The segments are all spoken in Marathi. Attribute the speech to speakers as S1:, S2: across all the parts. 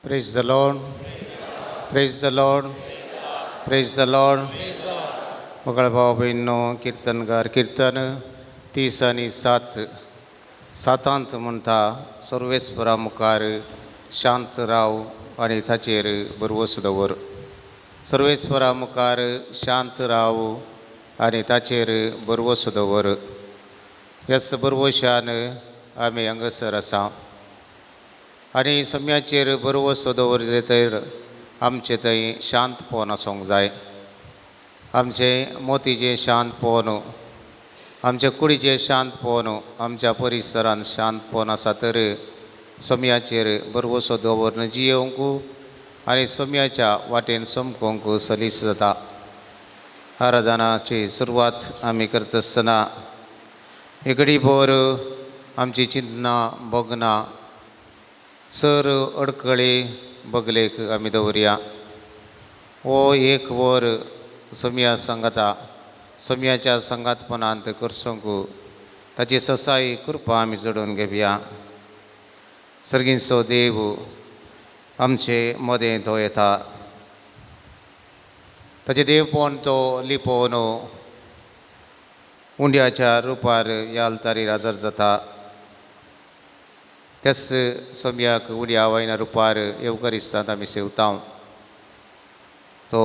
S1: Praise the Lord. Praise the Lord. Praise the Lord. मंगळभाव बहिणो कीर्तनगार कीर्तन 30 आणि 7 सातांत म्हणटा सर्वेस्परा मुखार शांत राव आनी ताचेर बरवस दवर. सर्वेस्परा मुखार शांत राव आनी ताचेर बरवस दवर. ह्याच बरवशान आमी हांगासर आसा आनी सम्याचेर बरवस दवरले तर आमचे थंय शांतपण आसूंक जाय. आमचे मोतीचें शांतपण, आमच्या कुडीचें शांतपण, आमच्या परिसरांत शांतपण आसा तर सम्याचेर बरवसो दवरून जियोंक आनी सम्याच्या वाटेन समकोंक सलीस जाता. आराधनाची सुरवात आमी करता आसतना एक घडीभर आमची चिंतनां भोगनां सर अडखळे बगलेक आमी दवरया. हो एक वर सम्या सांगाता सम्याच्या संगातपणांत करसूंक ताची ससाई कृपा आमी जोडून घेवया. सर्गीचो देव आमचे मदें तो येता. ताचे देवपण तो लिपोवन उंड्याच्या रुपार ह्या आल्तारीर हजर जाता. त्याच सम्याक उंड्या वायना रुपार येवकारिस्तांत आमी सेवता. तो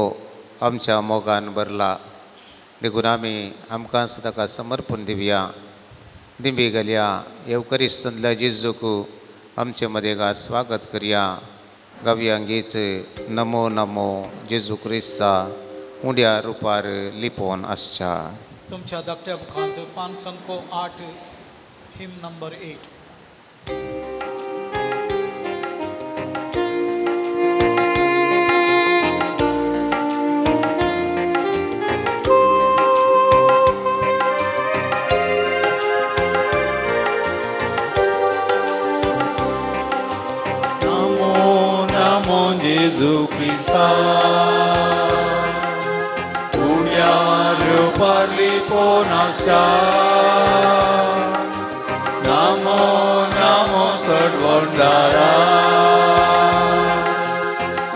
S1: आमच्या मोगान भरला देखून आमी आमकांच ताका समर्पण दिवया. दिंबी घालया. येवकारिस्तांतल्या जेजूक आमचे मदें गा स्वागत करया. गावया गीत नमो नमो जेजू क्रिस्ता उंड्या रुपार लिपोवन आसच्या.
S2: तुमच्या धाकट्या बुकांत 5:8 हिम number 8.
S3: Gesù Cristo, uniario parli ponascha, namo namo sarvandara,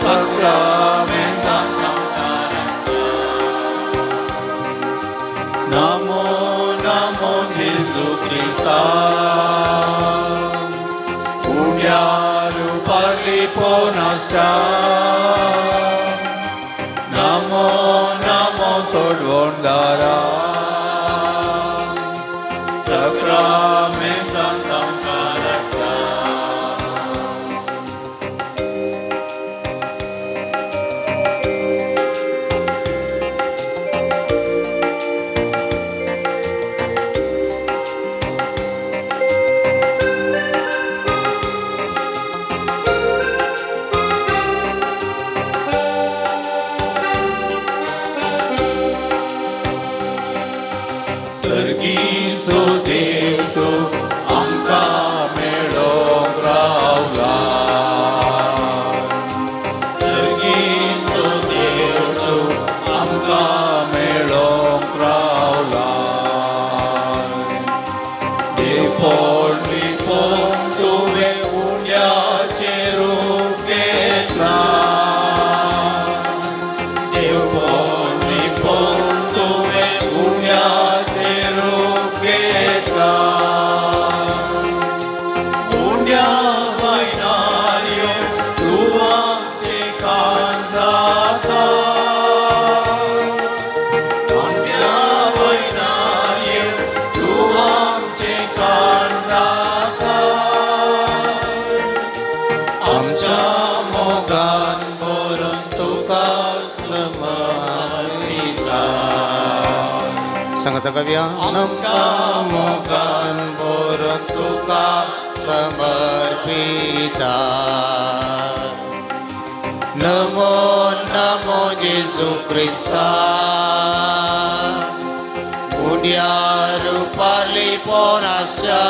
S3: sacramentam namaracha, namo namo Gesù Cristo, uniario parli ponascha. Namo Namo Sodvondara Sacramentam Tamkaracha. Sergiso Dev to amka melong raula. Sergiso Dev to amka melong raula. Depon tu me unya ceru ketla. Depon tu me unya Unia vainario luang cekan zata. Unia vainario luang cekan zata. Amca mogan beruntukan semarita.
S1: संगत कव्या नमका मोगान बोरन तुका समर्पिता. नमो नमो जेजू क्रिस्ता उंड्या रुपार लिपोवन आसच्या.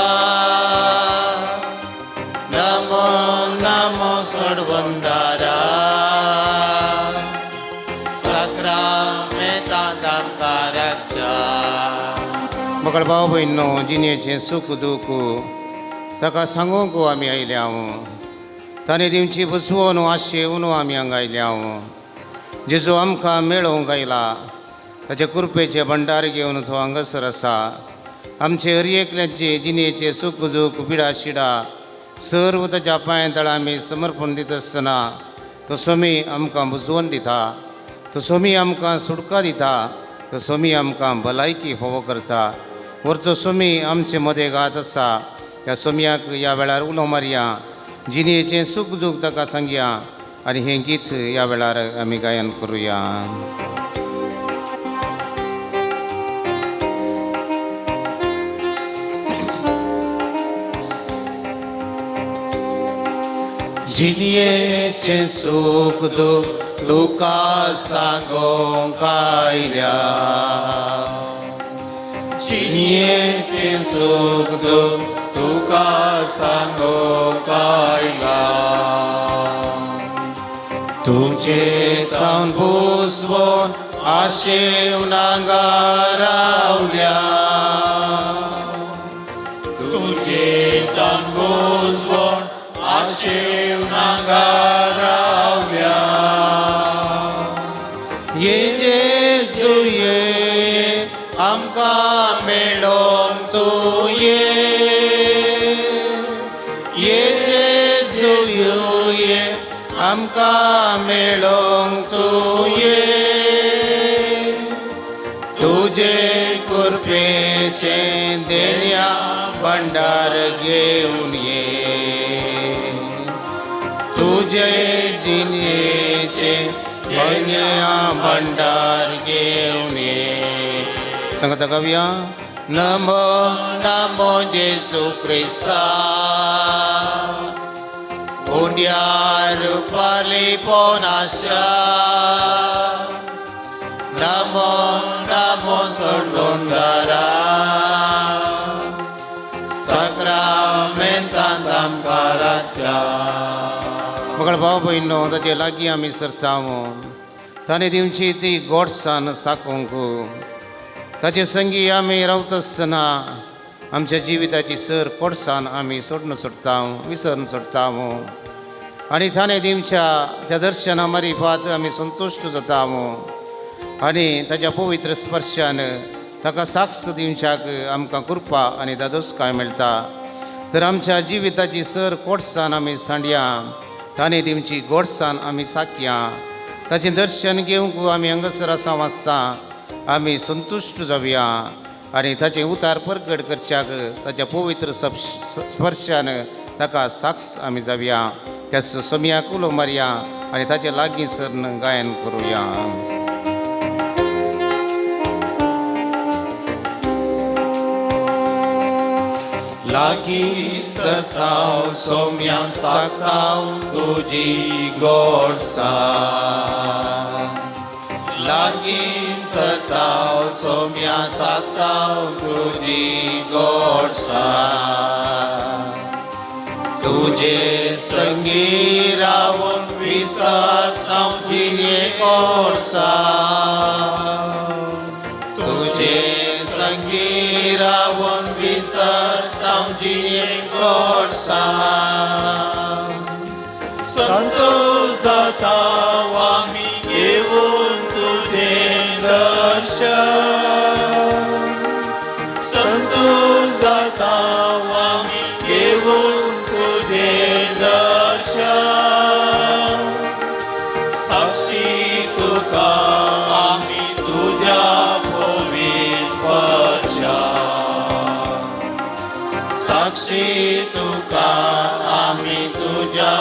S1: नमो नमो सडवंदारा सक्रामेंतां तामकाराच्या. मकळ भाव भयणो जिणेचें सूख दूख ताका सांगूंक आमी आयल्या. ताणे दिवची बसवून आशेवून आमी हांगा आयल्या जेजू आमकां मेळोवंक आयला ताचे कृपेचे भंडार घेवन तो हांगासर आसा आमचे हरएकल्याचे जिणेचे सुख दूख पिडा शिडा सर्व ताच्या पांय तळा आमी समर्पण दित आसतना तो स्वामी आमकां बुजवण दिता तो स्वामी आमकां सुटका दिता तो स्वामी आमकां भलायकी फोव करता वरचो स्वामी आमचे मदें गात आसा त्या स्वाम्याक ह्या वेळार उलो मारया जिणेचें सूख दूख ताका सांगया आनी हें गीत ह्या वेळार आमी गायन करुया. जिणेचें सूख दूख तुका सांगोंक आयल्या जिणेचें सूख दूख
S3: तुका सांगोंक आयला
S1: तुजे तावन बुजवून आशेवून हांगा रावल्या
S3: तुजे तन बुजवून आशेवून हांगा रावल्या
S1: ये जेजू ये आमकां मेळोवंक तूं ये जेजू ये आमकां मेळोवंक तूं ये तुजे कृपेचें देण्या भंडार घेवन ये तुजे जिणेचे देण्या भंडार घेवन ये. सांगता गावया नमो नमो जेजू क्रिस्ता पुण्यार पाली पोनाशा नमो नमो सोडोंदारा सक्रामेंतांत आमकां राच्या. मगळ भाव भयणो ताचे लागीं आमी सरतांव ताणें दिवची ती गोडसाण साकोंक ताचे संगी आमी रावता आसतना आमच्या जिविताची सर कोडसाण आमी सोडून सोडटाव विसरून सोडटाव आनी ताणें दिवच्या त्या दर्शना मारिफात आमी संतुश्ट जाताव आनी ताच्या पवित्र स्पर्शान ताका साक्ष दिवच्याक आमकां कृपा आनी दादोसकाय मेळटा. तर आमच्या जिविताची सर कोडसाण आमी सांडया ताणें दिवची गोडसाण आमी साकया ताचें दर्शन घेवंक आमी हांगासर आसा वाचता आमी संतुश्ट जावया आनी ताचें उतार परगट करच्याक ताच्या पवित्र स्पर्शान ताका साक्ष आमी जावया. त्या स्वाम्याक उलो मारया आनी ताचे लागीं सरन गायन करुया. लागीं सरताव सोम्या साकताव तुजी गोडसाण लागीं सरताव सोम्या साकताव तुजी गोडसाण तुजे संगी रावून विसरताव जिणे गोडसाण तुजे संगी रावून विसरताव जिणे गोडसाण
S3: संतोष जाताव आमी घेवन तुजें दर्शन संतोष जाताव आमी घेवन तुजें दर्शन साक्षी तुका आमी तुज्या पवित्र स्पर्शान
S1: साक्षी तुका आमी तुज्या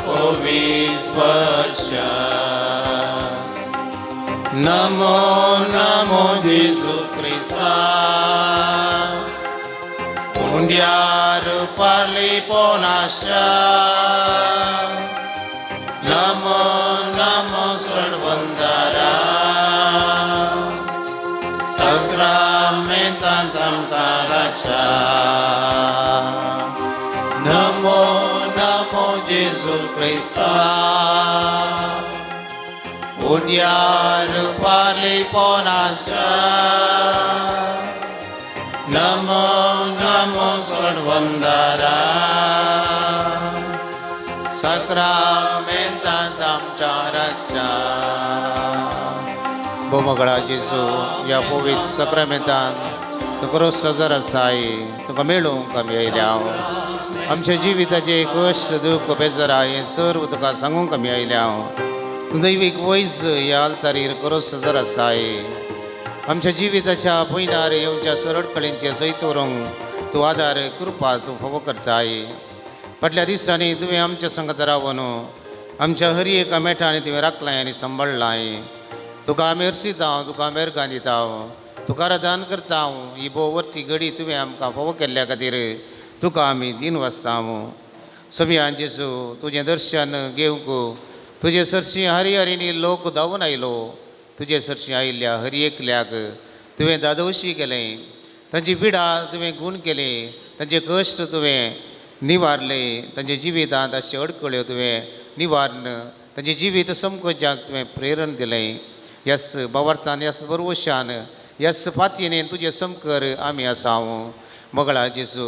S1: पवित्र स्पर्शान. नमो नमो जेजू क्रिस्ता पुण्यार पाली पोनाशा नमो नमो सोडवंदारा सक्रामेंतांत आमकां राच्या नमो नमो जेजू क्रिस्ता पुण्यार पाली पोनाशा नमो नमो सोडवंदारा सक्रमेंतांत आमच्या रक्षा बोमगळा जेजू या पवित्र सक्रमेंतांत तुका रोस सजर आसाय तुका मेळूंक आमी आयल्या आमच्या जिविताचे कश्ट दुख बेजार हे सर्व तुका सांगूंक आमी आयल्या दैवीक वैज ह्या आल्तारीर करोस सजर आसाय आमच्या जिविताच्या पयनार येवच्या सरळ कळेंचे जैत व्हरूंक तूं आदार कृपा तूं फोव करताय फाटल्या दिसांनी तुवें आमच्या संगत रावन आमच्या हर एका मेठांनी तुवें राखलाय आनी सांबाळलाय तुका आमी हरसिता तुका आमी मेरगां दिता तुका आराधन करता ही बोवरची घडी तुवें आमकां फोव केल्ल्या खातीर तुका आमी दिन वाजता समियान जेजू तुजें दर्शन घेवंक तुजे सरशी हरी हरिनी लोक धांवून आयलो तुजे सरशी आयिल्ल्या हर एकल्याक तुवें दादोशी केलें तांची पिडा तुवें गूण केली तांचे कश्ट तुवें निवारले तांचे जिवितांत अशे अडकळ्यो तुवें निवारण तांचे जिवीत समकोजाक तुवें प्रेरण दिलें ह्याच बावर्तान ह्याच बरवशान ह्याच फातयेन तुजे समकर आमी आसा मोगळा जेजू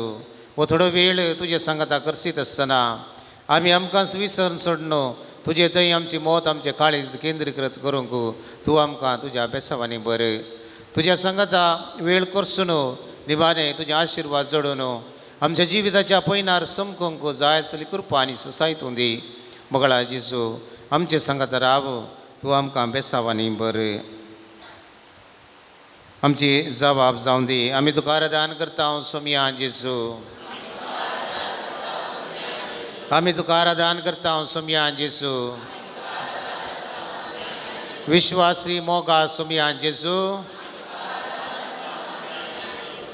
S1: हो थोडो वेळ तुजे सांगाता करसीत आसतना आमी आमकांच विसरून सोडनो तुजे थंय आमची मोत आमचे काळीज केंद्रीकृत करूंक तूं आमकां तुज्या बेसावांनी बरें तुज्या सांगाता वेळ करसून निबाणे तुजे आशिर्वाद जोडून आमच्या जिविताच्या पयनार समकोंक जाय आसली कृपा आनी ससायतूं दी मोगळा जेजू आमचे सांगाता राव तूं आमकां बेसावांनी बरें आमची जबाब जावं दी आमी तुका आराधन करता सोमिया जेजू आमी तुका आराधन करता सोमिया जेजू विश्वासी मोगा सोमिया जेजू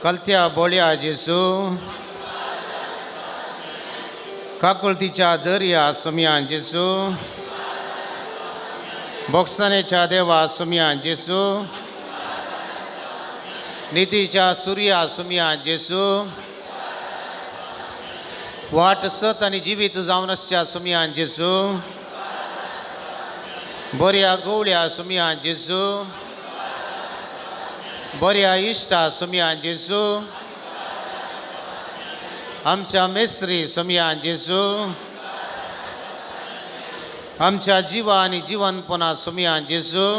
S1: कलत्या बोळ्या जेजू काकुळतीच्या दर्या सोमिया जेजू बोक्सानेच्या देवा सोमिया जेजू नितीच्या सुर्या सोमिया जेजू वाट सत आनी जिवीत जावन आसच्या सोमिया जेजू बऱ्या गवळ्या सोमिया जेजू बऱ्या इश्टा सोमिया जेजू आमच्या मेस्त्री सोमिया जेजू आमच्या जिवा आनी जिवनपणा सोमिया जेजू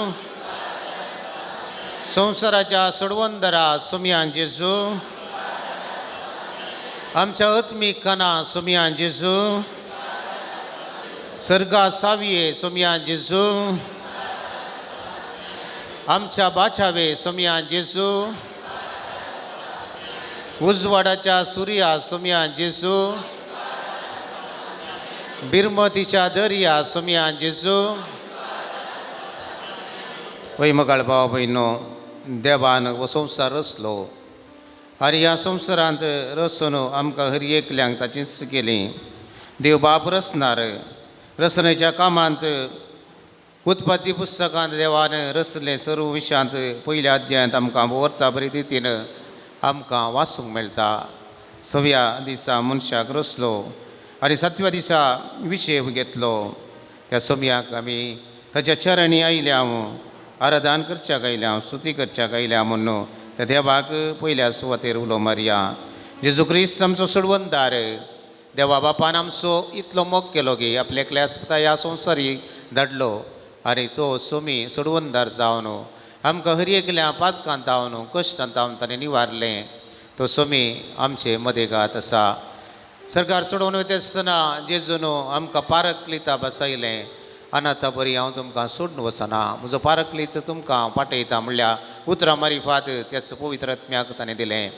S1: संवसाराच्या सडवंदरा सोमिया जेजू आमच्या आत्मीक कना सोमिया जेजू सर्गा साविये सोमिया जेजू आमच्या बाचावे सोमिया जेजू उजवाडाच्या सुर्या सोमिया जेजू बिरमतीच्या दर्या सोमिया जेजू वै मगाळ भाव भयणो देवान हो संवसार रचलो आनी ह्या संवसारांत रचून आमकां हर एकल्यांक ताचीच केली देव बाप रचणार रचनेच्या कामांत उत्पत्ती पुस्तकांत देवान रचले सर्व विशयांत पयल्या अध्यायांत आमकां वर्ता बरे रितीन आमकां वाचूंक मेळटा 6व्या दिसा मनशाक रचलो आनी 7व्या दिसा विशय घेतलो त्या सोमयाक आमी ताच्या चरणी आयल्या आराधन करच्याक आयल्या स्तुती करच्याक आयल्या म्हणून त्या देवाक पयल्या सुवातेर उलो मारया जेजू क्रिस्त आमचो सोडवंदार देवा बापान आमचो इतलो मोग केलो की आपल्या एकल्या आसपता ह्या संवसारी धाडलो आनी तो सोमी सोडवंदार जावन आमकां हर एकल्या पातकांत तावन कश्टांत तावन ताणें निवारलें तो सोमी आमचे मदेगात आसा सरकार सोडून वयता आसतना जेजून आमकां पारक्लिता बसयलें अनाथा बरी हांव तुमकां सोडून वचना म्हजो पारक्लीत तुमकां हांव पाठयता म्हणल्यार उतरां मारिफात त्याच पवित्र आत्म्याक ताणें दिलें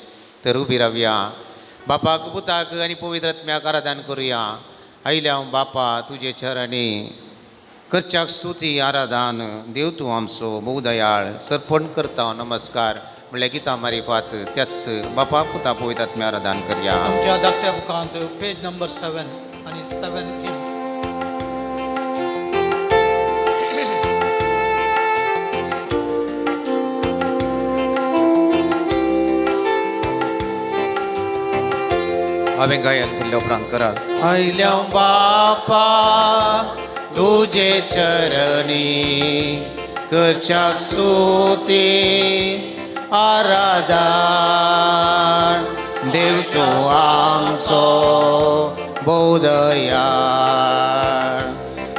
S1: तर उबी रावया बापाक पुताक आनी पवित्र आत्म्याक आराधन करुया आयल्या हांव बापा तुजे चरणी करच्याक स्तुती आराधन देव तूं आमचो बहुदयाळ सर्पण करता नमस्कार म्हणल्यार गितां मारिफात त्याच बापा पुता पवित्र आत्म्या आराधन करया
S2: आमच्या धाकट्या बुकांत पेज नंबर 7 आनी 7 हिम
S1: हांवें गायन केल्ल्या उपरांत करात आयल्या बापा तुजे चरणी करच्याक स्तुती आराधन देव तूं आमचो बहुदयाळ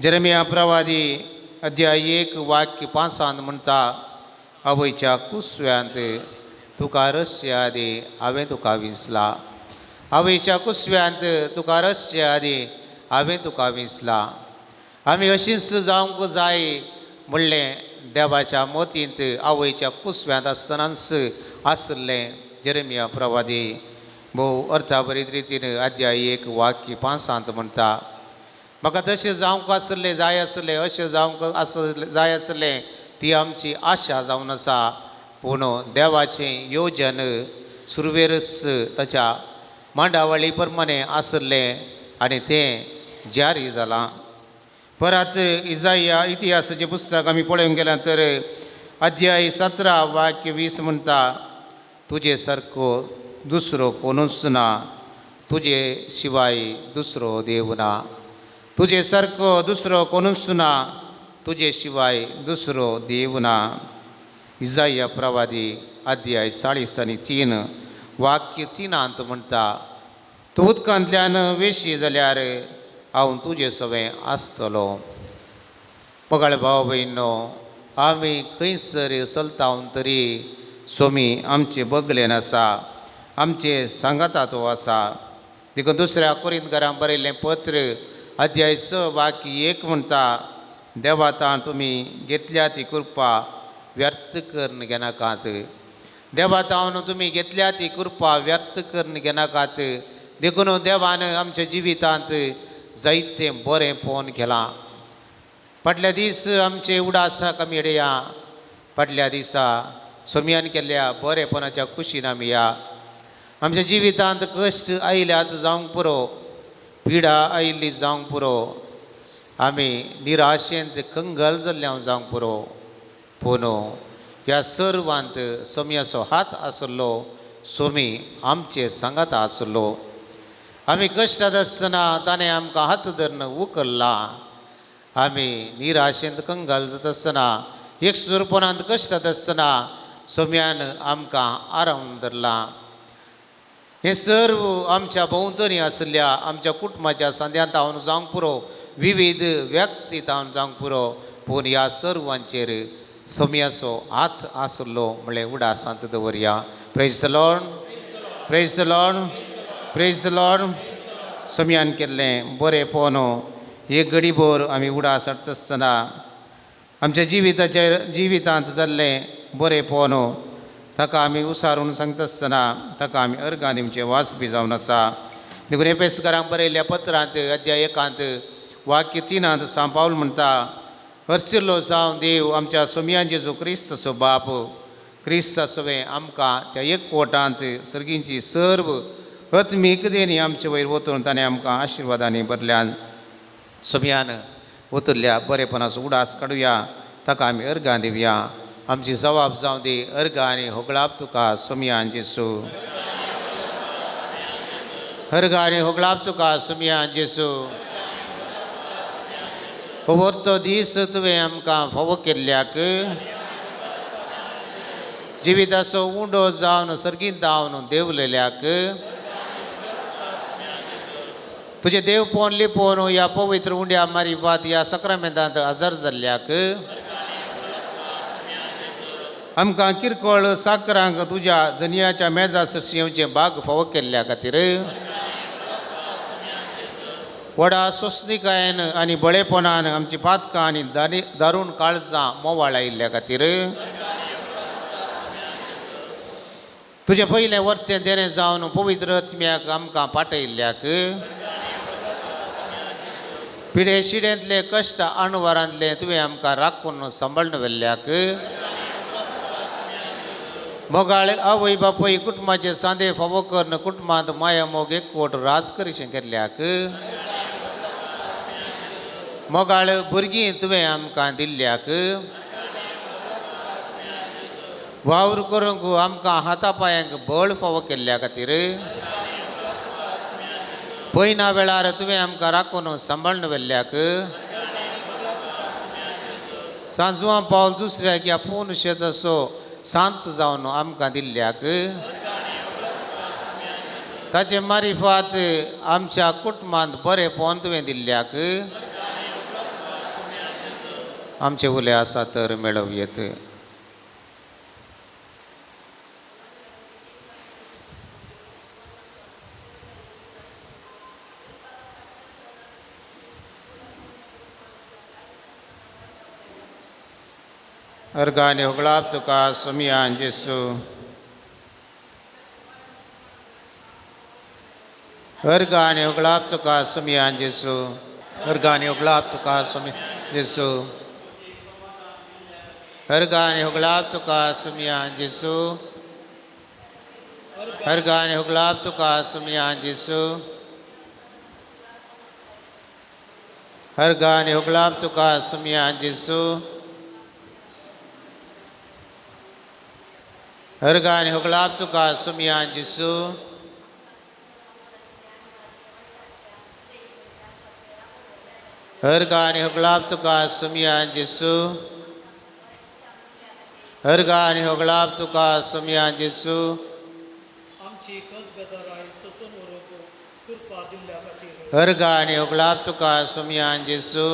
S1: जेरेमिया प्रवादी अध्याय 1 वाक्य 5 म्हणटा आवयच्या कुसव्यांत तुका रसचे आदी हांवें तुका विसला. आवयच्या कुसव्यांत तुका रसचे आदी हांवें तुका विसला. आमी अशींच जावंक जाय म्हणलें देवाच्या मोतींत आवयच्या कुसव्यांत आसतनाच आसलें. जेरेमिया प्रवादी भोव अर्थाबरीत रितीन अध्याय 1 वाक्य 5 म्हणटा म्हाका तशें जावंक आसलें जाय आसलें, अशें जावंक जाय आसलें ती आमची आशा जावन आसा. पूण देवाचें योजन सुरवेरस ताच्या मांडावळी प्रमाणे आसलें आनी तें जारी जालां. परत इजाया इतिहासाचें पुस्तक आमी पळोवंक गेल्यार तर अध्याय 17 वाक्य 20 म्हणटा तुजे सारको दुसरो कोणूच ना, तुजे शिवाय दुसरो देव ना. तुजे सारको दुसरो कोणूच ना, तुजे शिवाय दुसरो देव ना. इजाया प्रवादी अध्याय 43 वाक्य 3 म्हणटा तूं उदकांतल्यान वेशी जाल्यार हांव तुजे सवें आसतलो. पगळ भाव भयणो, आमी खंयसर चलतां तरी सोमी आमचे बगलेन आसा, आमचे सांगाताचो आसा. देखून दुसऱ्या कोरिंथकारांक बरयल्लें पत्र अध्याय 6 वाक्य 1 म्हणटा देवातां तुमी घेतल्या ती कृपा व्यर्थ करून घेनाकात. देवातावन तुमी घेतल्या ती कृपा व्यर्थ करून घेनाकात. देखून देवान आमच्या जिवितांत जायतें बरें पोवन गेलां. फाटल्या दीस आमचे उडासाक आमी येडया. फाटल्या दिसा सोमयान केल्ल्या बरेपणाच्या खुशीन आमी या. आमच्या जिवितांत कश्ट आयल्यात जावंक पुरो, पिडा आयिल्ली जावंक पुरो, आमी निराशेंत कंगल जाल्ल्या जावंक पुरो, पूण ह्या सर्वांत सोमयाचो हात आसलो. सोमी आमचे सांगाता आसलो. आमी कश्टांत आसतना ताणें आमकां हात धरून उखल्ला. आमी निराशेंत कंगाल जाता आसतना, एकसुरपणांत कश्टांत आसतना सोम्यान आमकां आराम धरला. हें सर्व आमच्या भोंवतणी आसल्या आमच्या कुटुंबाच्या सांद्यांत हांव जावंक पुरो, विविध व्यक्तींत हांव जावंक पुरो, पूण ह्या सर्वांचेर सोम्याचो हात आसलो म्हणलें उडासांत दवरया. Praise the Lord, praise the Lord, praise the Lord. सोम्यान केल्लें बरें पोनो एक घडीभर आमी उडास हाडटा आसतना आमच्या जिवितांत जाल्लें बरें पोनो ताका आमी उसारून सांगता आसतना ताका आमी अर्गां दिवचें वास बी जावन आसा. देखून एफेसकारांक बरयल्ल्या पत्रांत अध्याय 1 वाक्य 3 सांत पावल म्हणटा हरशिल्लो जावं देव आमच्या सोमयान जेजू क्रिस्ताचो बाप, क्रिस्ता सवें आमकां त्या एकवटांत सर्गींची सर्व आत्मीक देणी आमचे वयर वतून ताणें आमकां आशिर्वादांनी भरल्यान सोमयान वतुरल्या बरेपणाचो उडास काडुया. ताका आमी अर्गां दिवया. आमची जबाब जावं दी अर्गां आनी होगळाप तुका सोमयान जेजू, अर्गां आनी होगळाप तुका सोमयान जेजू. तो दीस तुवें आमकां फावो केल्ल्याक जिविताचो उंडो जावन सर्गींत जावन देंवलेल्याक तुजे देव पोवन लिपोवन ह्या पवित्र उंड्या मारिफात ह्या सक्रामेंतांत हजर जाल्ल्याक आमकां किरकोळ साकरांक तुज्या धन्याच्या मेजा सरशी येवचें भाग फावो केल्ल्या खातीर व्हडा सोंसणीकायेन आनी बळेपणान आमची पातकां आनी दारूण काळजां मोवाळ आयिल्ल्या खातीर तुजें पयलें वर्तें देणें जावन पवित्र आत्म्याक आमकां पाठयल्ल्याक पिडे शिडेंतले कश्ट अणवारांतले तुवें आमकां राखून सांबाळून व्हेल्ल्याक मोगाळ आवय बापूय कुटुंबाचे सांदे फावो करून कुटुंबांत माया मोग एकवट राज करीशें केल्ल्याक मोगाळ भुरगीं तुवें आमकां दिल्ल्याक वावर करूंक आमकां हाता पांयांक बळ फावो केल्ल्या खातीर पयना वेळार तुवें आमकां राखून सांबाळून व्हेल्ल्याक सांजवां पावल दुसऱ्याक ह्या पूर्ण शेताचो शांत जावन आमकां दिल्ल्याक ताचे मारिफात आमच्या कुटुंबांत बरें पोवन तुवें दिल्ल्याक आमचे उले आसा तर मेळवयेत. अर्गाने होगळाप तुका सुमियान जेसू. अर्गाने होगळाप तुका सुमियान जेसू. अर्गाने होगळाप तुका सुमियान जेसू. अर्गाने होगळाप तुका सुमियान जेसू. अर्गाने होगळाप तुका सुमियान जेसू. अर्गाने होगळाप तुका सुमियान जेसू. अर्गाने होगळाप तुका सुमियान जेसू. अर्गाने होगळाप तुका सुमियान जेसू. अर्गाने होगळाप तुका सुमियान जेसू.
S2: आमची खंत गजार आयज सोसून उरोवंक कृपा दिल्ल्या खातीर
S1: अर्गाने होगळाप तुका सुमियान जेसू.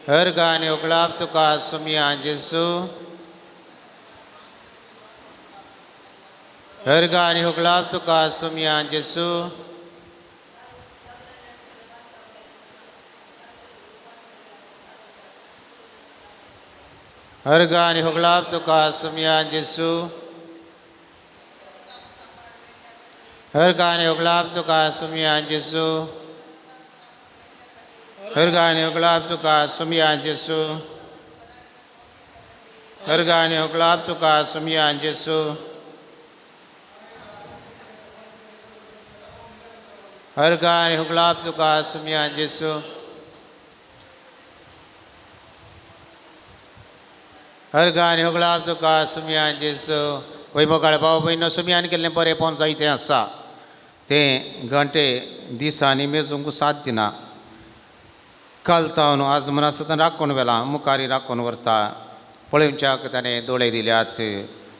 S1: अर्गाने होगळाप तुका सुमियान जेसू. अर्गाने होगळाप तुका सुमियान जेसू. अर्गाने होगळाप तुका सुमियान जेसू. अर्गाने होगळाप तुका सुमियान जेसू. अर्गाने होगळाप तुका सुमियान जेसू. अर्गाने होगळाप तुका सुमियान जेसू. अर्गाने होगळाप तुका सुमियान जेसू. अर्गाने होगळाप तुका सुमियान जेसू. वैभवकाळ भाव भयण सुमियान केल्लें बरेंपण जायतें आसा. तें घंटे दिसांनी मेजूंक साध्य ना. कालतावन आज मनासतना राखून व्हेलां, मुखारी राखून व्हरता. पळोवच्याक ताणें दोळे दिल्यात,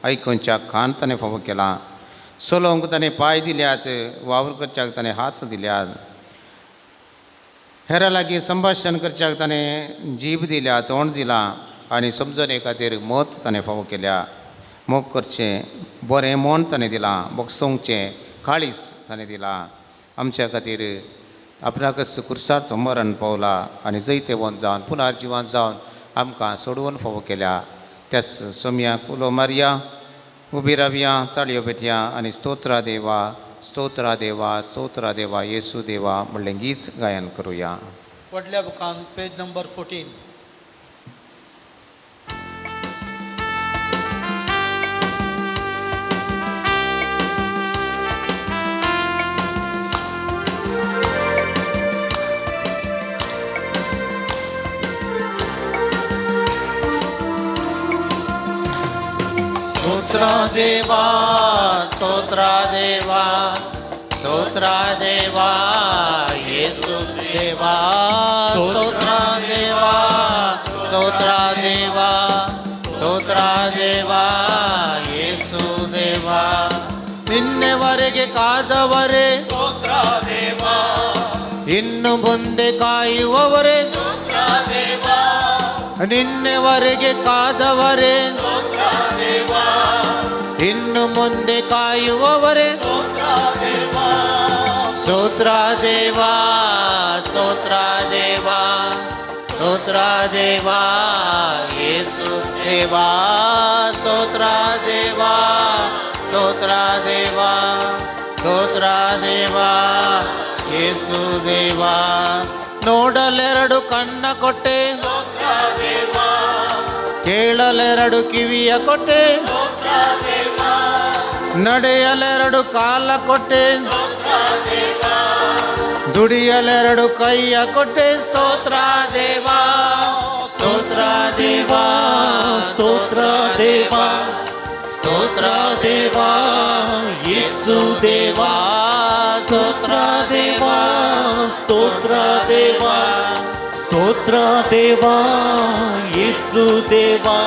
S1: आयकुच्याक कान ताणें फावो केला. चलोवंक ताणें पांय दिल्यात, वावर करच्याक ताणें हात दिल्यात. हेरां लागीं संभाशण करच्याक ताणें जीब दिल्या, तोंड दिलां. आनी समजणे खातीर मत ताणें फावो केल्या. मोग करचें बरें मन ताणें दिलां. बोगसोवचें काळीज ताणें दिलां. आमच्या खातीर आपणाकच कुर्सार्थ मरण पावला आनी जैते वन जावन पुनर्जिवन जावन आमकां सोडवून फावो केल्या. त्याच सोम्याक उलो मारया, उबी रावया, ताळयो भेटया आनी स्तोत्रा देवा, स्तोत्रा देवा, स्तोत्रा देवा, येसू देवा म्हणलें गीत गायन करुया.
S2: व्हडल्या बुकान पेज नंबर 14.
S1: स्तोत्रा देवा, स्तोत्रा देवा, स्तोत्रा देवा, येसू देवा, स्तोत्रा देवा, स्तोत्रा देवा, स्तोत्रा देवा, येसू देवा. ನಿನ್ನೆವರೆಗೆ ಕಾದವರೇ
S3: ಸ್ತೋತ್ರ ದೇವಾ,
S1: ಇನ್ನು ಮುಂದೆ ಕಾಯುವವರೇ
S3: ಸ್ತೋತ್ರ ದೇವಾ,
S1: ನಿನ್ನೆವರೆಗೆ ಕಾದವರೇ
S3: ಸ್ತೋತ್ರ ದೇವಾ,
S1: ಇನ್ನು ಮುಂದೆ ಕಾಯುವವರೇ
S3: ಸ್ತೋತ್ರ ದೇವಾ,
S1: ಸ್ತೋತ್ರ ದೇವಾ, ಸ್ತೋತ್ರ ದೇವಾ, ಸ್ತೋತ್ರ ದೇವಾ, ಯೇಸು ದೇವಾ, ಸ್ತೋತ್ರ ದೇವಾ, ಸ್ತೋತ್ರ ದೇವಾ, ಸ್ತೋತ್ರ ದೇವಾ, ಯೇಸು ದೇವಾ. ನೋಡಲೆರಡು ಕಣ್ಣ ಕೊಟ್ಟೆ,
S3: ಸ್ತೋತ್ರ ದೇವಾ,
S1: ಕೇಳಲೆರಡು ಕಿವಿಯ ಕೊಟ್ಟೆ,
S3: ಸ್ತೋತ್ರ ದೇವಾ,
S1: ನಡೆಯಲೆರಡು ಕಾಲ ಕೊಟ್ಟೆ,
S3: ಸ್ತೋತ್ರ ದೇವಾ,
S1: ದುಡಿಯಲೆರಡು ಕೈಯ ಕೊಟ್ಟೆ. ಸ್ತೋತ್ರ ದೇವಾ, ಸ್ತೋತ್ರ ದೇವಾ,
S3: ಸ್ತೋತ್ರ ದೇವಾ,
S1: ಸ್ತೋತ್ರ ದೇವಾ,
S3: ಯೇಸು ದೇವಾ,
S1: ಸ್ತೋತ್ರ ದೇವಾ,
S3: ಸ್ತೋತ್ರ ದೇವಾ, ಸ್ತೋತ್ರ ದೇವಾ, ಯೇಸು ದೇವಾ,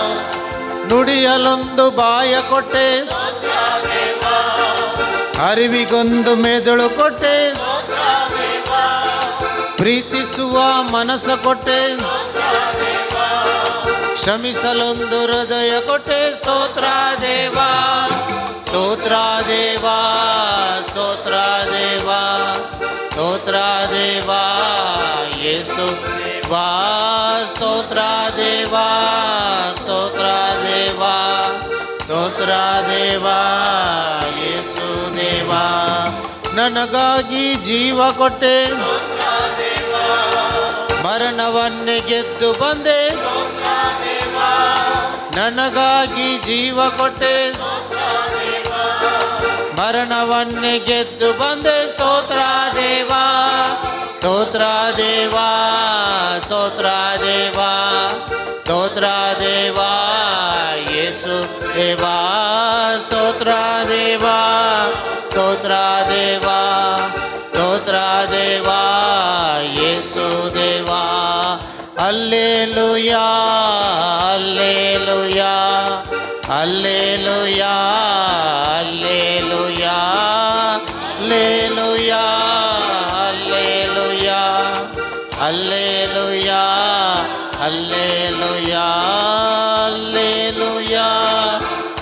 S1: ನುಡಿಯಲೊಂದು ಬಾಯ ಕೊಟ್ಟೆ,
S3: ಸ್ತೋತ್ರ ದೇವಾ,
S1: ಅರಿವಿಗೊಂದು ಮೆದುಳು ಕೊಟ್ಟೆ,
S3: ಸ್ತೋತ್ರ ದೇವಾ,
S1: ಪ್ರೀತಿಸುವ ಮನಸ್ಸ ಕೊಟ್ಟೆ ಕ್ಷಮಿಸಲೊಂದು ಹೃದಯ ಕೊಟ್ಟೆ ಸ್ತೋತ್ರ ದೇವ ಸ್ತೋತ್ರ ದೇವ ಸ್ತೋತ್ರ ದೇವ ಸ್ತೋತ್ರ ದೇವ ಯೇಸು ವಾ ಸ್ತೋತ್ರ ದೇವ ಸ್ತೋತ್ರ ದೇವ ಸ್ತೋತ್ರ ದೇವ ಯೇಸು ದೇವ ನನಗಾಗಿ ಜೀವ ಕೊಟ್ಟೆ ಮರಣವನ್ನೇ ಗೆದ್ದು ಬಂದೆ ನನಗಾಗಿ ಜೀವ ಕೊಟ್ಟೆ ಮರಣವನ್ನೇ ಗೆದ್ದು ಬಂದೆ ಸ್ತೋತ್ರ ದೇವ ಸ್ತೋತ್ರ ದೇವ ಸ್ತೋತ್ರ ದೇವ ಸ್ತೋತ್ರ ದೇವ ಯೇಸು ದೇವ ಸ್ತೋತ್ರ ದೇವ ಸ್ತೋತ್ರ ದೇವ ಸ್ತೋತ್ರ ದೇವ ಯೇಸು ದೇವ hallelujah hallelujah hallelujah hallelujah hallelujah hallelujah hallelujah hallelujah hallelujah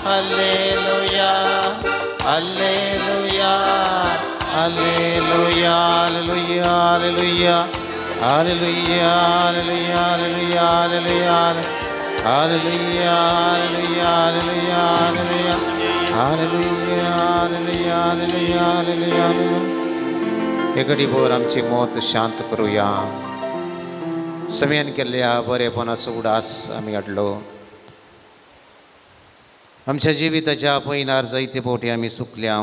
S1: hallelujah hallelujah hallelujah hallelujah hallelujah hallelujah hallelujah hallelujah hallelujah hallelujah hallelujah hallelujah हे घडीभर आमची मत शांत करूया समेन केल्ल्या बरेपणाचो उडास आमी हाडलो आमच्या जिविताच्या पैनार जायते फावटी आमी चुकल्या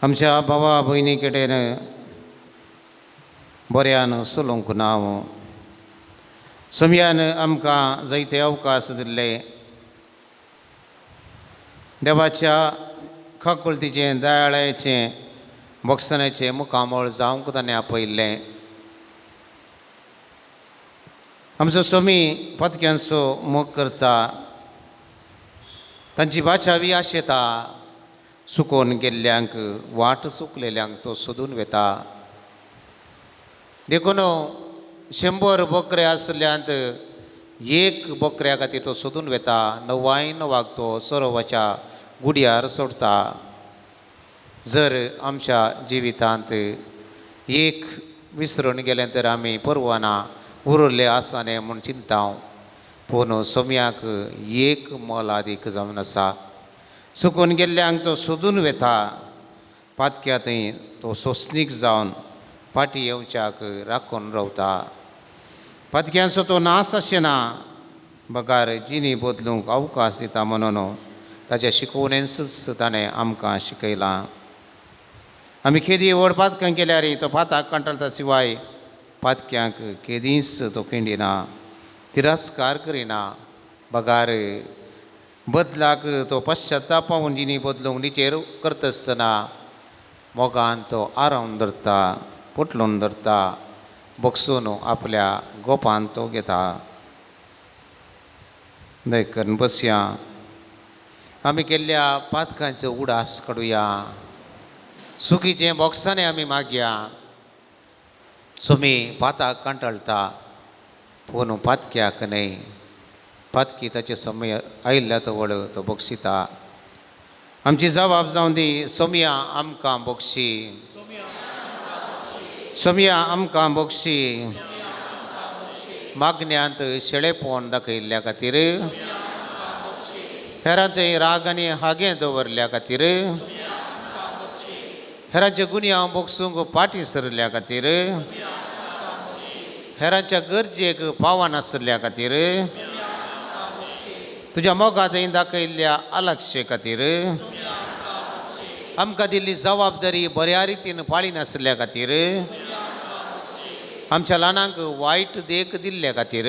S1: आमच्या भावा भयणी कडेन बऱ्यान चलोवंक ना समयान आमकां जायते अवकाश दिल्ले देवाच्या खाकुलतीचें दयाळेचें भक्सनाचें मुखामळ जावंक ताणें आपयल्लें आमचो स्वामी पथक्यांचो मोग करता तांची बाचावी आशेता सुकोवन गेल्ल्यांक वाट चुकलेल्यांक तो सोदून वेता देखून 100 बकरे आसल्यांत एक बकऱ्या खातीर तो सोदून वेता 99 तो सरोवाच्या गुडयार सोडता जर आमच्या जिवितांत एक विसरून गेलें तर आमी परवाना उरले आसाने म्हूण चिंता पूण सोम्याक एक मोल आदीक जावन आसा चुकून गेल्ल्यांक तो सोदून वेता पातक्या थंय तो सोंसणीक जावन फाटीं येवच्याक राखून रावता पातक्यांचो तो नास आसना बगार जिणी बदलूंक अवकाश दिता म्हणून ताच्या शिकवणेंच ताणें आमकां शिकयलां आमी केदी व्हड पातकां केल्यार तो पाताक कंटाळटा शिवाय पातक्यांक केदींच तो खिंडिना तिरस्कार करिना बगार बदलाक तो पश्चाताप पावून जिणी बदलूंक निचेर करता आसतना मोगान तो आरावन धरता पोटलून धरता बगसून आपल्या गोपान तो घेता देखून बसया आमी केल्ल्या पातकांचो उडास काडुया सुखीचें बॉक्सांनी आमी मागया सोमी पाताक कंटाळटा पूण पातक्याक न्हय पातकी ताचे समय आयिल्ल्या तवळ तो बक्षिता आमची जबाब जावन दी सोमया आमकां बक्षी सोमया आमकां बक्षी मागण्यांत शेळेपण दाखयल्ल्या खातीर हेरांत राग आनी हागे दवरल्या खातीर हेरांच्या गुन्यांव बोगसूंक पाटी सरल्या खातीर हेरांच्या गरजेक पावनासल्या खातीर तुज्या मोगा थंय दाखयल्ल्या अलक्षे खातीर आमकां दिल्ली जबाबदारी बऱ्या रितीन पाळी नासल्या खातीर आमच्या ल्हानांक वायट देख दिल्ल्या खातीर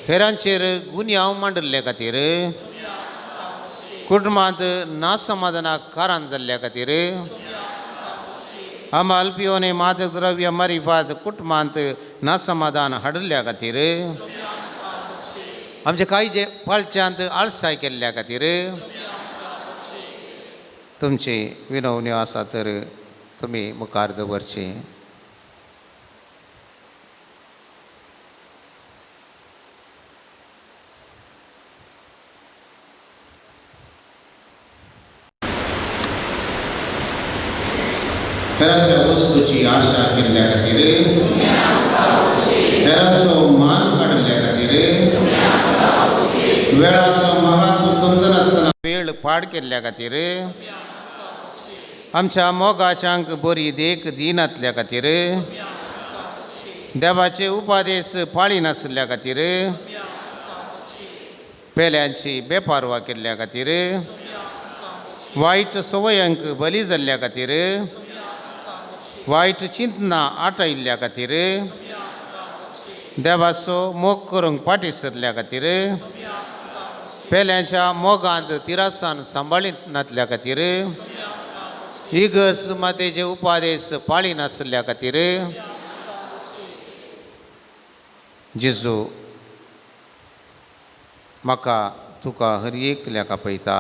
S1: हेरांचेर गुन्यांव मांडल्ल्या खातीर कुटुंबांत नासमाधानाक कारण जाल्ल्या खातीर अमाल पियोने मादक द्रव्य मारिफात कुटुंबांत नासमाधान हाडिल्ल्या खातीर आमचे कांय जे फाळच्यांत आळसाय केल्ल्या खातीर तुमची विनवण्यो आसा तर तुम्ही मुखार दवरची. घराच्या वस्तूची आशा केल्ल्या खातीर, घराचो मान काडल्या खातीर, वेळाचो महत्व समजनासतना वेळ पाड केल्ल्या खातीर, आमच्या मोगाच्यांक बरी देख दिनातल्या खातीर, देवाचे उपादेश पाळी नासल्या खातीर, पेल्यांची बेपारवा केल्ल्या खातीर, वायट सवयांक बली जाल्ल्या खातीर, वायट चिंतना आटायिल्ल्या खातीर, देवाचो मोग करूंक पाटी सरल्या खातीर, पेल्यांच्या मोगांत तिरासान सांबाळीत नासल्या खातीर, इगर्ज मातेचे उपादेश पाळी नासल्या खातीर, जेजू म्हाका तुका हर एकल्याक आपयता.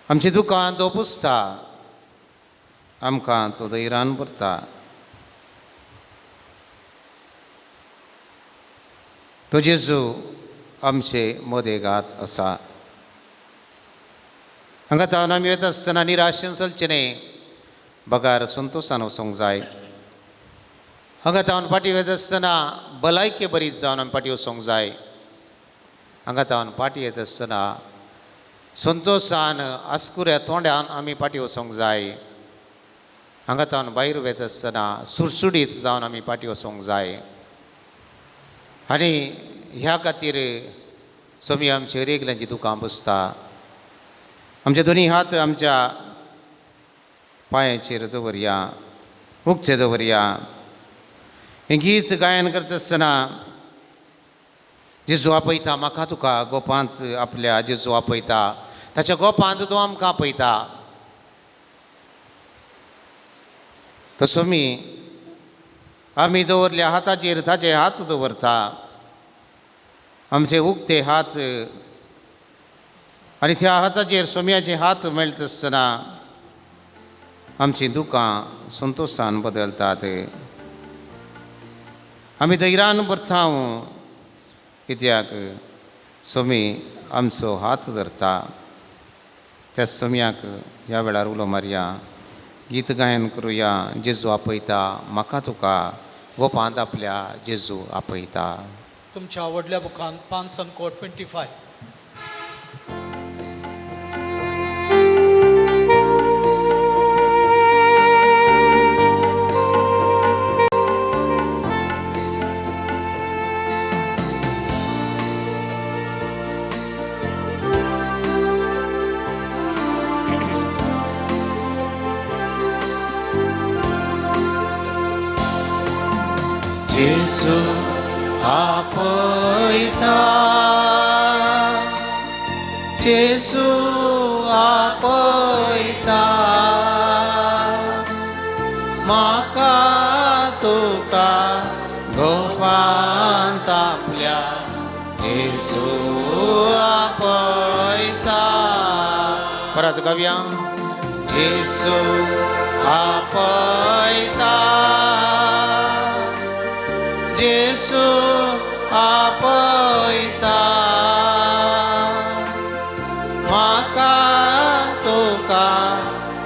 S1: आमची दुकां तो पुसता, आमकां तो धैर्यान भरता. तो जेजू आमचे मोदेगात आसा. हांगा तावन आमी वता आसतना निराशेन चलचें न्ही, बगार संतोशान वचूंक जाय. हांगा तावन पाटी वता आसतना भलायकी बरी जावन आमी पाटी वचूंक जाय. हांगा तावन पाटी येता आसतना संतोशान आस्कुऱ्या तोंड्यान आमी पाटी वचोंक जाय. हांगा तावन भायर वता आसतना सुरसुडीत जावन आमी पाटी वचोंक जाय. आनी ह्या खातीर सोमी आमचे रेगलांची दुकां बसता. आमचे दोनी हात आमच्या पांयाचेर दवरया, उक्ते दवरया. हें गीत गायन करता आसतना जेजू आपयता म्हाका तुका गोपांत आपल्या जेजू आपयता, ताच्या गोपांत तो आमकां आपयता. तसो आमी दवरल्या हाताचेर ताचे हात दवरता. आमचे उक्ते हात आनी त्या हाताचेर सोम्याचे हात मेळटा आसतना आमचीं दुकां संतोशान बदलतात. आमी धैर्यान भरता कित्याक सोमी आमचो हात धरता. त्या सोम्याक ह्या वेळार उलो मारया, गीत गायन करुया. जेजू आपयता म्हाका तुका गोपांत आपल्या जेजू आपयता.
S2: तुमच्या आवडल्या बुकान पान संकोट 25.
S1: जेजू आपयता, जेजू आपयता म्हाका तुका गोपांत आपल्या जेजू आपयता. परत गावया. जेजू आपयता, जेजू आपयता म्हाका तुका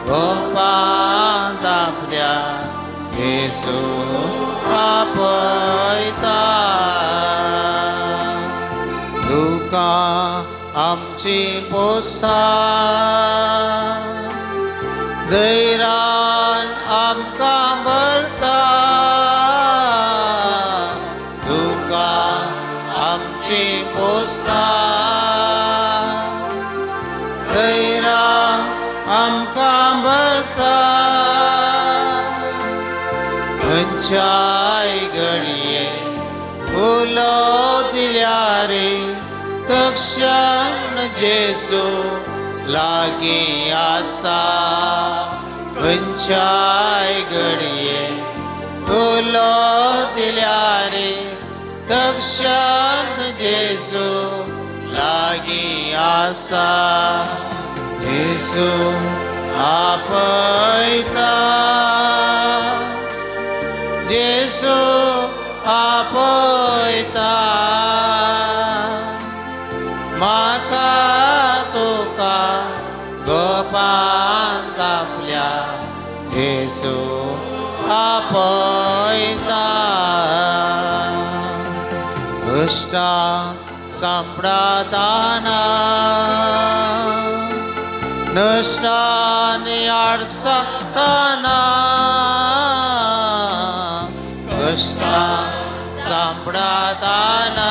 S1: गोपांत आपल्या जेजू आपयता. दुकां आमची पोसता, धैर्यान आमकां भरता. आमची पोसा धैर्या आमकां भरता. खंयच्याय घडये उलो दिल्यार तक्षण जेजू लागीं आसा. खंयच्याय घडये उलो दिल्यार तक्षण जेजू लागीं आसा. येसू आपयता येसू आपयता म्हाका तुका गोपांत आपल्या येसू आपयता कष्टा सांपडाताना नष्टाने आडसाताना कष्टा सांपडाताना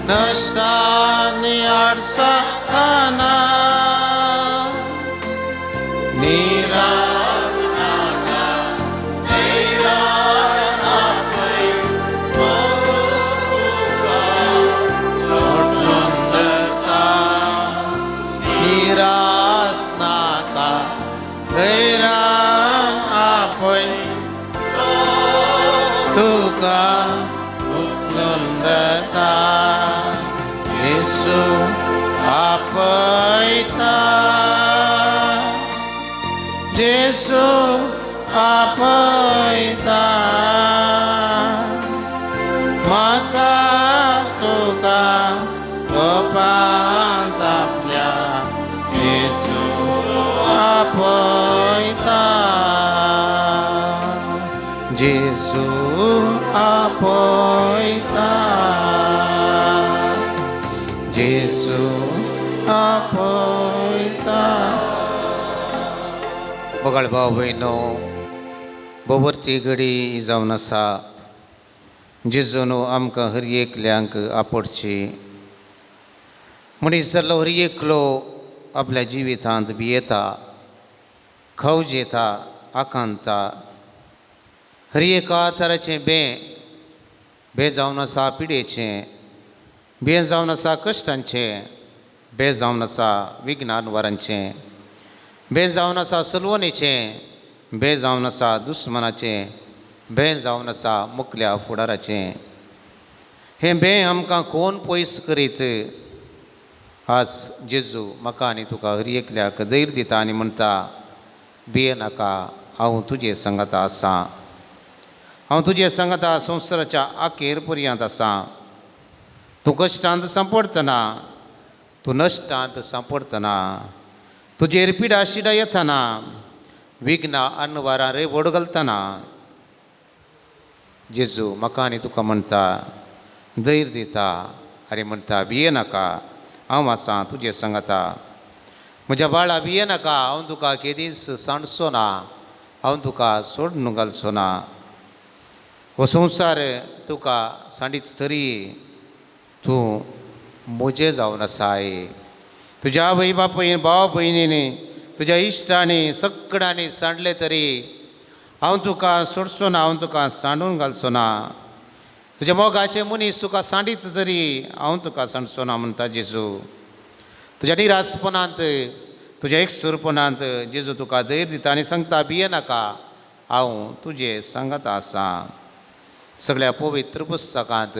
S1: नष्टाने आडसाताना निराश नाका हैराण आपै लोटलुंदता निराश नाका हैराण आपै तुका लोटलुंदता येसू आपयता येसू आपयता म्हाका तुका गोपांत आपल्या येसू आपयता येसू आपयता येसू आपयता बगाळ भाव भयणो बोबरची घडी जावन आसा जेजून आमकां हर एकल्यांक आपडची मनीस जाल्लो हर एकलो आपल्या जिवितांत भियेता खवज येता आकांता हर एका तराचें बे जावन आसा पिडेचें बे जावन आसा कश्टांचें बे जावन आसा विघ्नान वरांचें बे जावन आसा सलवणेचें बे जावन आसा दुस्मनाचें बे जावन आसा मुखल्या फुडाराचें हें बे आमकां कोण पयस करीत आज जेजू म्हाका आनी तुका हर एकल्याक धैर्य दिता आनी म्हणटा भिये नाका हांव तुजे सांगाता आसा हांव तुजे सांगाता संवसाराच्या आखेर पर्यंत आसा तूं कश्टांत सांपडतना तूं नश्टांत सांपडतना तुजेर पिडा शिडा येतना विघ्नां आनवारां रेवड घालतना जेजू म्हाका आनी तुका म्हणटा धैर्य दिता आनी म्हणटा भिये नाका हांव आसां तुजे सांगाता म्हज्या बाळा भिये नाका हांव तुका केदीस सांडचो ना हांव तुका सोडून घालचो ना हो संवसार तुका सांडीत तरी तूं म्हजें जावन आसाय तुज्या आवय बापायन भाव भयणींनी तुज्या इश्टांनी सगळ्यांनी सांडले तरी हांव तुका सोडचो ना हांव तुका सांडून घालचो ना तुज्या मोगाचे मनीस तुका सांडीत जरी हांव तुका सांडचो ना म्हणटा जेजू तुज्या निरासपणांत तुज्या एकसुरपणांत जेजू तुका धैर्य दिता आनी सांगता भिये नाका हांव तुजे सांगाता आसा सगळ्या पवित्र पुस्तकांत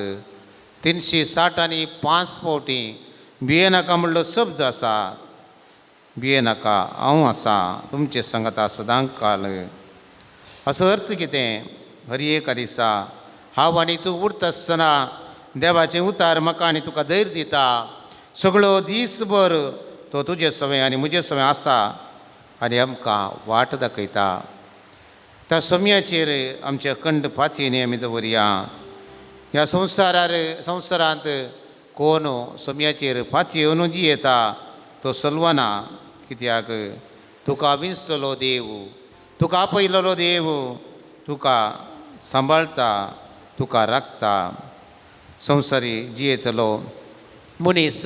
S1: 365 फावटी भिये नाका म्हणलो शब्द आसा भिये नाका हांव आसा तुमचे सांगाता सदांच काल असो अर्थ कितें हर एका दिसा हांव आनी तूं उरता आसतना देवाचें उतार म्हाका आनी तुका धैर्य दिता सगळो दिसभर तो तुजे सवय आनी म्हजे सवय आसा आनी आमकां वाट दाखयता त्या सोम्याचेर आमचे अखंड फातयेनी आमी दवरया ह्या संवसारांत कोण सोम्याचेर फातयेवन जियेता तो सलवना कित्याक तुका विंचलेलो देव तुका आपयलेलो देव तुका सांबाळटा तुका राखता संवसारी जियेतलो मनीस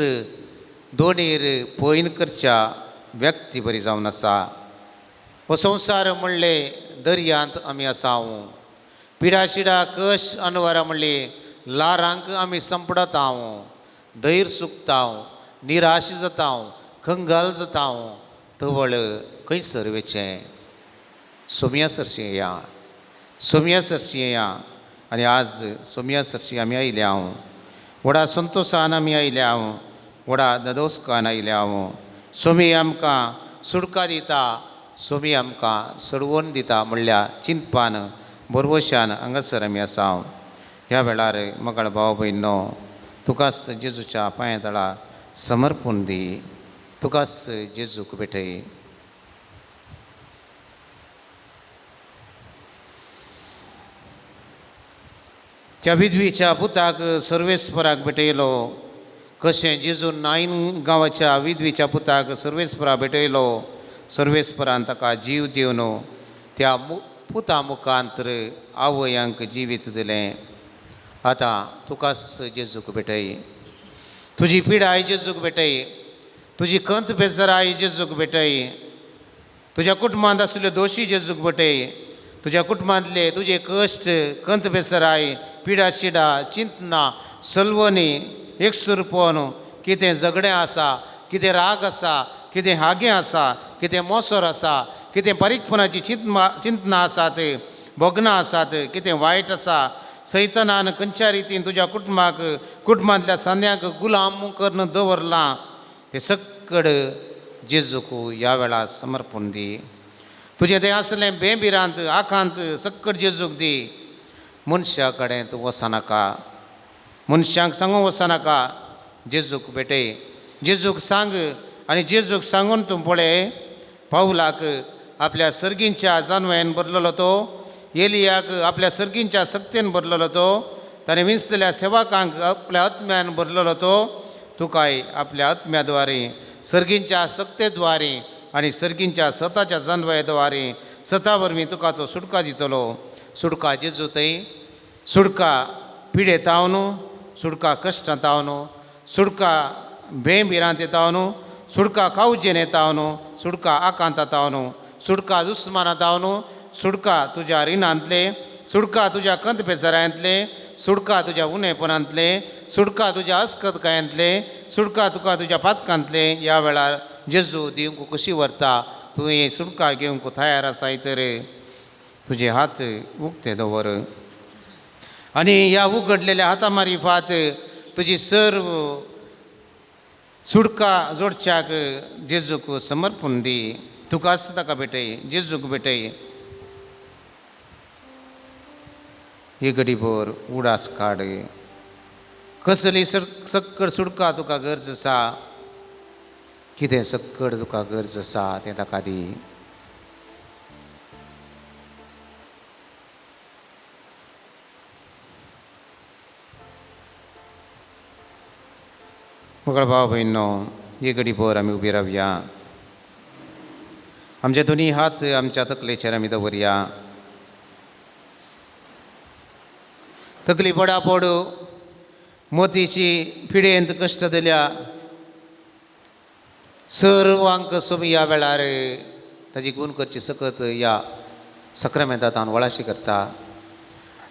S1: दोनीर पयन करच्या व्यक्ती बरी जावन आसा हो संवसार म्हणले दर्यांत आमी आसाव पिडा शिडा कश अनवरां म्हणली लारांक आमी संपडताव धैर्य सुकताव निराश जाताव खंगाल जाताव तवळ खंयसर वेचें सोम्या सरशी या आनी आज सोम्या सरशी आमी आयल्या व्हडा संतोशान आमी आयल्या व्हडा नदोस्कान आयले हांव सोमी आमकां सुडका दिता सोमी आमकां सडवून दिता म्हणल्या चिंतपान बरवशान हांगासर आमी आसा ह्या वेळार मगळ भाव भयणो तुकाच जेजूच्या पांया तळा समर्पून दी तुकाच जेजूक भेटय त्या विधवीच्या पुताक सर्वेस्पराक भेटयलो कशें जेजून नाईन गांवाच्या विधवीच्या पुताक सर्वेस्परा भेटयलो सर्वेस्परान ताका जीव दिवन त्या पुता मुखांतर आवयांक जिवीत दिलें आतां तुकाच जेजूक भेटय तुजी पिडाय जेजूक भेटय तुजी कंत बेजाराय जेजूक भेटय तुज्या कुटुंबांत आशिल्ल्यो दोशी जेजूक भेटय तुज्या कुटुंबांतले तुजे कश्ट कंत बेसराय पिडा शिडा चिंतना सलवणी एकसुरपण कितें झगडें आसा कितें राग आसा कितें हागे आसा कितें मोसोर आसा कितें बारीकपणाची चिंतना आसात भोगनां आसात कितें वायट आसा सैतानान खंयच्या रितीन तुज्या कुटुंबांतल्या सांद्यांक गुलाम करून दवरलां तें सक्कड जेजूक ह्या वेळार समर्पून दी तुजें तें आसलें बेबिरांत आखांत सक्कड जेजूक दी मनशा कडेन तूं वचनाका मनशांक सांगूं वचनाका जेजूक भेटय जेजूक सांग आनी जेजूक सांगून तूं पळय पावलाक आपल्या सर्गींच्या जानवेन बरलेलो तो एलियाक आपल्या सर्गींच्या सक्तेन बरलेलो तो ताणें विंचलेल्या सेवकांक आपल्या आत्म्यान बरलेलो तो तुकाय आपल्या आत्म्याद्वारे सर्गींच्या सक्तेद्वारे आनी सर्गींच्या सताच्या जानव्याद्वारे सता वरवीं तुका तो सुटका दितलो सुटका जेजू थंय सुटका पिडेतावन सुटका कश्टांतावन सुटका बेबिरांत येतावन सुटका कावजेन येतावन सुटका आकांतातावन सुटका दुस्मानातावन सुटका तुज्या रिणांतले सुटका तुज्या कंत बेजारांतले सुटका तुज्या उणेपणांतले सुटका तुज्या अस्कतकायांतले सुटका तुका तुज्या पातकांतले ह्या वेळार जेजू दिवंक कशी व्हरता तूं ही सुटका घेवंक तयार आसाय तर तुजे हात उक्ते दवर आनी ह्या उगडलेल्या हाता मारिफात तुजी सर्व सुटका जोडच्याक जेजूक समर्पून दी तुकाच ताका भेटय जेजूक भेटय ही घडीभर उडास काड कसली सक्कड सुटका तुका गरज आसा कितें सक्कड तुका गरज आसा तें ताका दी मगळ भाव भयणो ही घडीभर आमी उबी रावया आमचे दोनी हात आमच्या तकलेचेर आमी दवरया तकली पडापड मोतीची पिडेंत कश्ट दिल्या सर्वांक सोमी ह्या वेळार ताची गुण करची सकत ह्या सक्रामेंतान वळाशी करता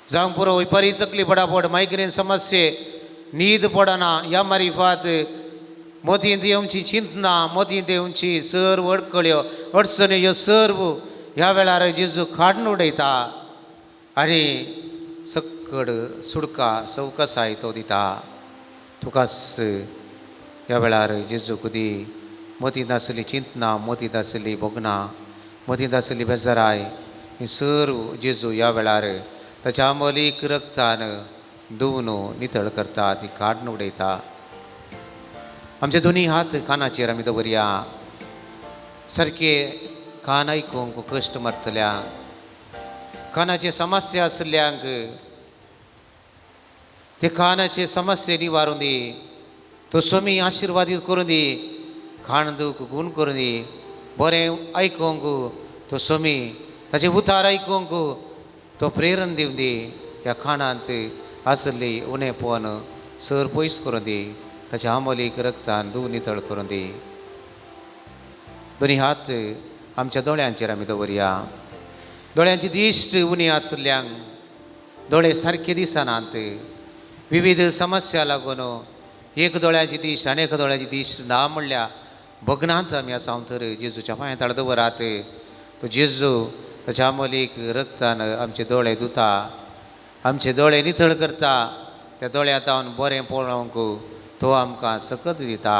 S1: जावंक पुरो विपरीत तकली पडापड मायग्रेन समस्ये न्हीद पडना ह्या मारिफात मोतींत येवची चिंतना मोतींत येवची सर्व अडकळ्यो अडचण्यो ह्यो सर्व ह्या वेळार जेजू काडून उडयता आनी सक्कड सुडका सवकसाय तो दिता तुकाच ह्या वेळार जेजूक दी मतींत आसली चिंतना मतींत आसली भोगनां मतींत आसली बेजाराय ही सर्व जेजू ह्या वेळार ताच्या अमलीक रक्तान धुवन नितळ करता ती काडून उडयता आमचे दोनी हात कानाचेर आमी दवरया सारके कान आयकूंक कश्ट मारतल्यांक कानाचे समस्या आसल्यांक ते कानाचे समस्ये निवारून दी तो स्वामी आशिर्वादीत करून दी खाण दूक गुण करून दी बरें आयकूंक तो स्वामी ताचे उतार आयकूंक तो प्रेरण दिवन दी ह्या कानांत आसली उणेपण सर पयस करून दी ताच्या आमलीक रक्तान धुव नितळ करून दी दोनी हात आमच्या दोळ्यांचेर आमी दवरया दोळ्यांची दिश्ट उणी आसल्यांक दोळे सारके दिसनात विविध समस्या लागून एक दोळ्याची दिश्ट आनी एक दोळ्याची दिश्ट ना म्हणल्या भग्नांत आमी आसा तर जेजूच्या पांया तळ दवरात तो जेजू ताच्या आमलीक रक्तान आमचे दोळे धुता आमचे दोळे नितळ करता त्या दोळ्यांत बरें पळोवंक तो आमकां सकत दिता.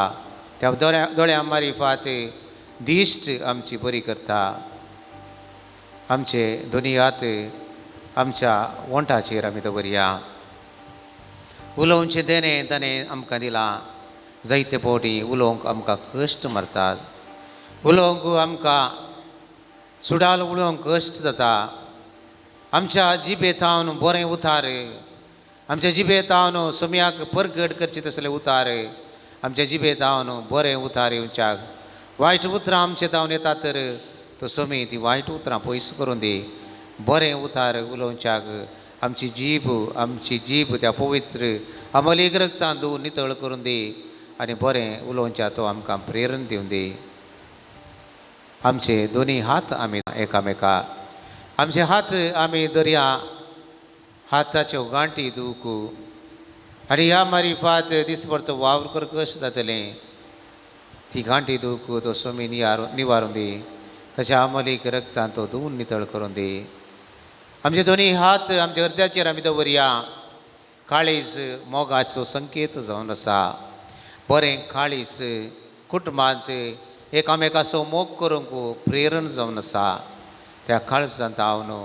S1: त्या दोळ्या मारिफात दिश्ट आमची बरी करता. आमचे दोनी हात आमच्या वंटाचेर आमी दवरया. उलोवचें देणें ताणें आमकां दिलां. जायते फावटी उलोवंक आमकां कश्ट मारतात. उलोवंक आमकां सुडाल उलोवंक कश्ट जाता. आमच्या जिबेंतावन बरें उतार, आमच्या जिबेंतावन सोम्याक परगट करचे तसले उतार, आमच्या जिबेंतावन बरें उतार येवच्याक वायट उतरां आमचे तावन येता तर तो सोमी ती वायट उतरां पयस करून दी. बरें उतार उलोवच्याक आमची जीब त्या पवित्र अमलीक रक्तान धुवन नितळ करून दी आनी बरें उलोवच्या तो आमकां प्रेरण दिवन दी. आमचे दोनी हात आमी एकामेका आमचे हात आमी दर्या हाताच्यो गांठी दुखू आनी ह्या मारिफात दिसभर तो वावर कर कशें जातलें. ती गांठी दुखू तो सोमी निवारून दी. ताच्या अमलीक रक्तान तो धुवन नितळ करून दी. आमचे दोनी हात आमच्या हृदयाचेर आमी दवरया. काळीज मोगाचो संकेत जावन आसा. बरें काळीज कुटुंबांत एकामेकाचो मोग करूंक प्रेरण जावन आसा. त्या काळजांत हांव न्हू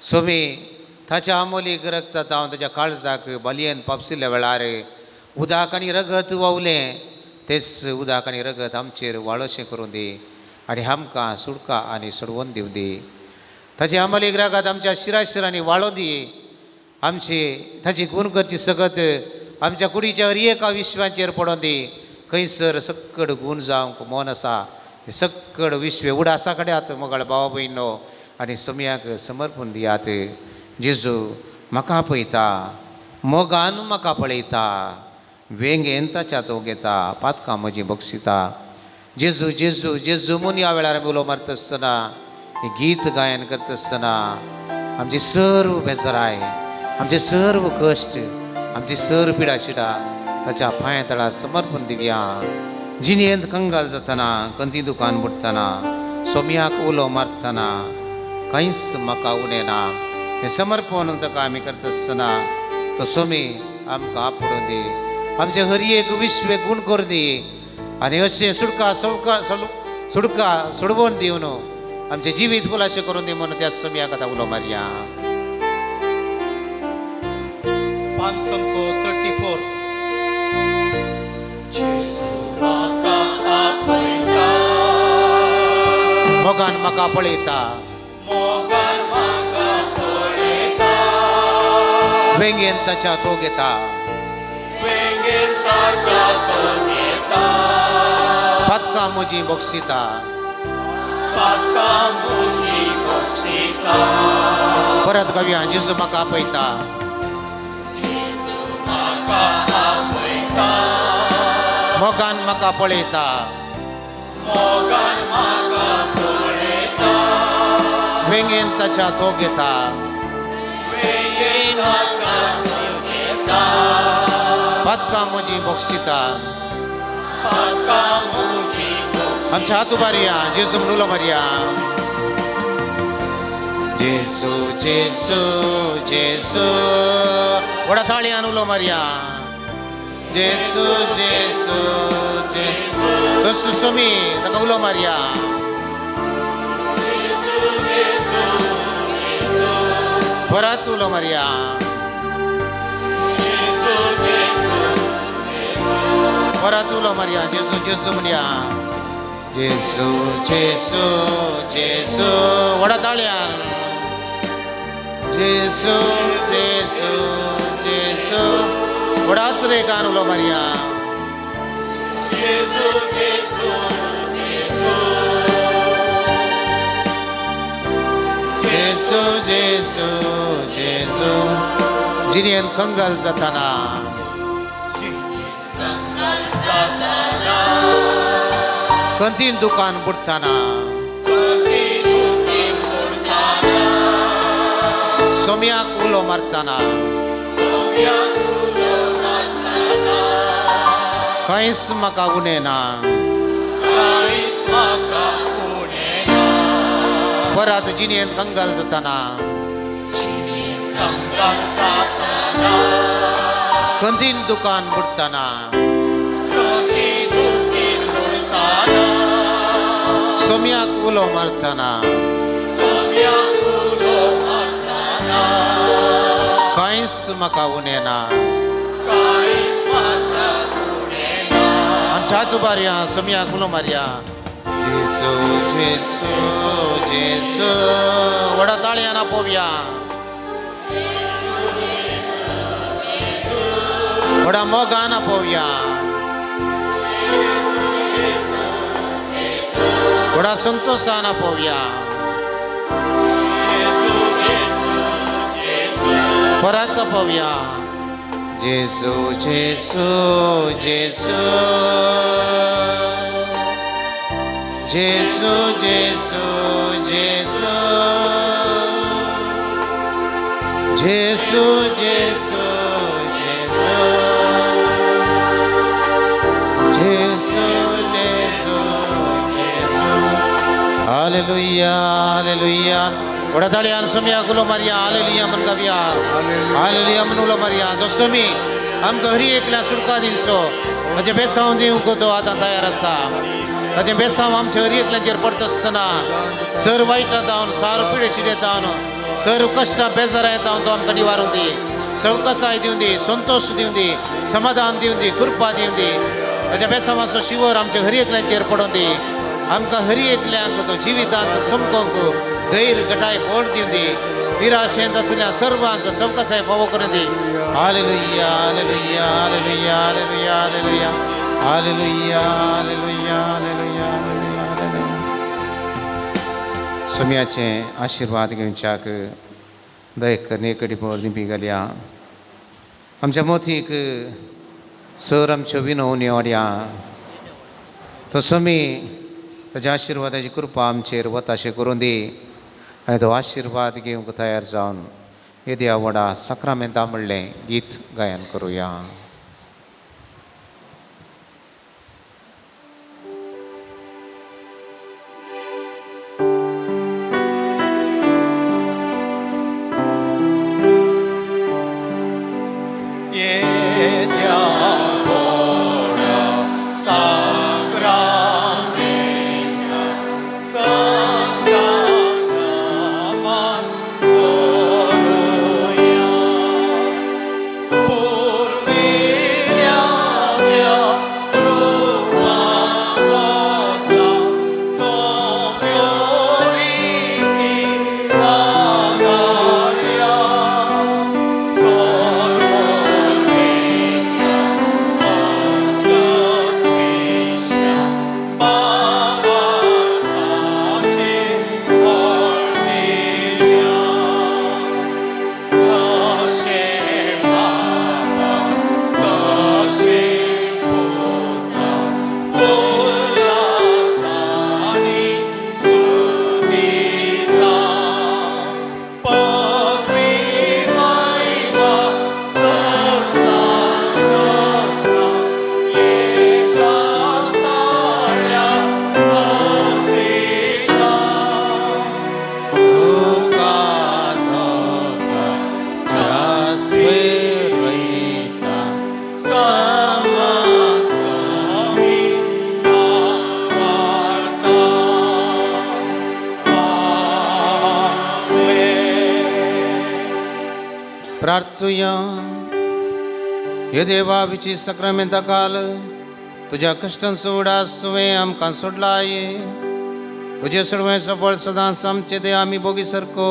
S1: सोमी ताच्या अमोलीक रगतात हांव ताच्या काळजाक बलयेन पापसिल्ल्या वेळार उदक आनी रगत व्हांवलें. तेच उदक आनी रगत आमचेर वाळोशें करून दी आनी आमकां सुडका आनी सोडवून दिवं दी. ताचे अमलीक रगत आमच्या शिराशिरांनी वाळोवन दी. आमची ताची गुण करची सकत आमच्या कुडीच्या हर एका विश्वाचेर पडोवन दी. खंयसर सक्कड गुण जावंक मोन आसा ते सक्कड विश्वे उडासा काड्यात मोगाळ भावा भयणो आनी सोम्याक समर्पण दियात. जेजू म्हाका पळयता, मोगान म्हाका पळयता, वेंगेन ताच्या तो घेता, पातकां म्हजीं बक्षिता. जेजू जेजू जेजू म्हूण ह्या वेळार आमी उलो मारता आसतना गीत गायन करता आसतना आमची सर्व बेजाराय, आमचे सर्व कश्ट, आमची सर्व पिडा शिडा ताच्या पांया तळा समर्पण दिवया. जिणेंत कंगाल जातना, कंती दुकान बुडतना, सोम्याक उलो मारतना कांयच म्हाका उणें ना. हें समर्पण ताका आमी करता आसतना तो सोमी आमकां आपडून दी. आमचे हर एक विश्वे गूण करून दी आनी अशें सुडका सोडवून दिवन आमचें जिवीत फुलाशें करून दी म्हणून त्या सोम्याक आतां उलो मारया.
S2: Psalm 34.
S1: मोगान म्हाका पळयता, वेंगेन ताच्या तो घेता, पातकां म्हजीं बक्षिता. परत गावया. जेजू म्हाका आपयता, मोगान म्हाका पळयता, वेंगेन ताच्या तो घेता, पातकां म्हजीं बक्षिता. आमच्या हात उबारया. जेजू म्हणून उलो मारया. जेजू जेजू जेजू व्हडा थाळयान उलो मारया. जेजू जेजू जेजू सोमी ताका उलो मारया. परत उलो मारया. परत उलो मारया. जेजू जेजू म्हणया. जेजू जेजू जेजू व्हडा थाळयान. जेजू जेजू जेजू व्हडा तरेकान उलो मारया. जेजू जेजू जेजू जेजू जेजू जेजू जिणेंत कंगाल जाताना, कंतीन दुकान बुडताना, सोम्याक उलो मारतना, कांयच म्हाका उणें ना. परत जिणेंत कंगाल जाताना, कंतीन दुकान बुडताना, 소미야꾸로 마르타나 가인스 마카우네나 암차두바리아 소미야꾸로 마리아 제수 제수 제수 वडाताळ्याना पोव्या वडा मोगाना पोव्या वडा संतोषाना पोव्या परत पोव्या जेसू जेसू जेसू जेसू जेसू जेसू जेसू जेसू जेसू जेसू जेसू हालेलुया हालेलुया वडाताळ्यान सोम्याकुलो मारिया हालेलुया मन गाविया हालेलुया मनुलो मारिया दोसोमी आमकां हरी एकल्या सुटका दिसो म्हणजे बेसांव दिवंक तो आतां तयार आसा ताजें बेसांव आमच्या हरी एकल्याचेर पडटा आसतना सर वायटां जावन सार पिडेशीर येतावन सर कश्टां बेजारां येतावन तो आमकां निवारून दी सवकासाय दिवन दी संतोष दिवन दी समाधान दिवन दी कृपा दिवन दी ताच्या बेसांवाचो शिवर आमच्या हरी एकल्यांचेर पडोवन दी आमकां हरी एकल्यांक तो जिवितांत समकोंक धैर्य गटाय पोट दिवन दी निराशेंत आसल्या सर्वांक सवकासाय फावो करून दी हालेलुया हालेलुया हालेलुया हालेलुया हालेलुया हालेलुया हालेलुया हालेलुया हालेलुया सोम्याचे आशिर्वाद घेवच्याक दयक नेकडी पोर दिवपी घालया आमच्या मोतीक सर आमच्यो विनवणी वाड्या तो सोमी ताच्या आशिर्वादाची कृपा आमचेर वताशें करून दी आनी तो आशिर्वाद घेवंक तयार जावन येद्या वडा सक्रामेंता म्हणलें गीत गायन करुया प्रार्थुया हे देवा विची सक्रामेंता काल तुझ्या कष्टांचो उडास तुवें आमकां सोडलाय तुजे सोडवेचो फळ सदांच आमचे ते आमी बोगी सारको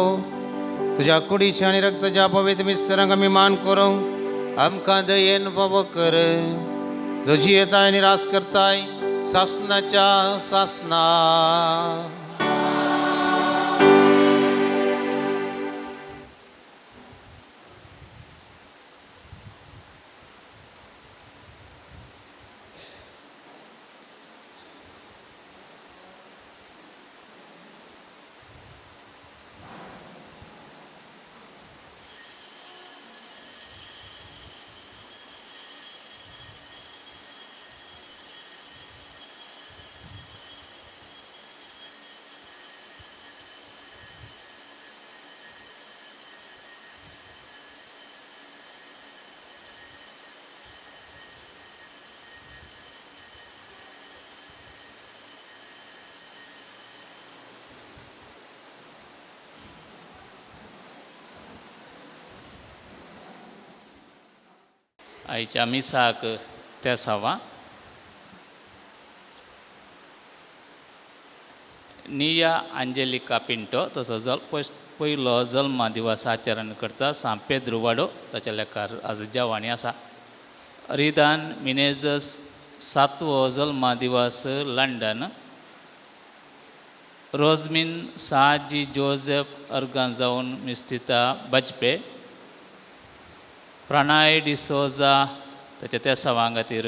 S1: तुझ्या कुडीचे आनी रक्ताच्या पवित्र मिस्त्रांक आमी मान करूंक आमकां दयेन फावो कर जो जियेताय आनी रास करताय सासनाच्या सासना
S4: आयच्या मिसाक तेसावा निया आंजेलिका पिंटो तसो पयलो जल्मा दिवस आचरण करता सान पेद्रू वाडो ताच्या लेकार आज जेवाणी आसा. रिदान मिनेजस 7वो जल्मा दिवस London. Rosemin Saji Joseph organ जावन मिस्तिता बजपे. प्रणय डिसोजा ताच्या तेसावां खातीर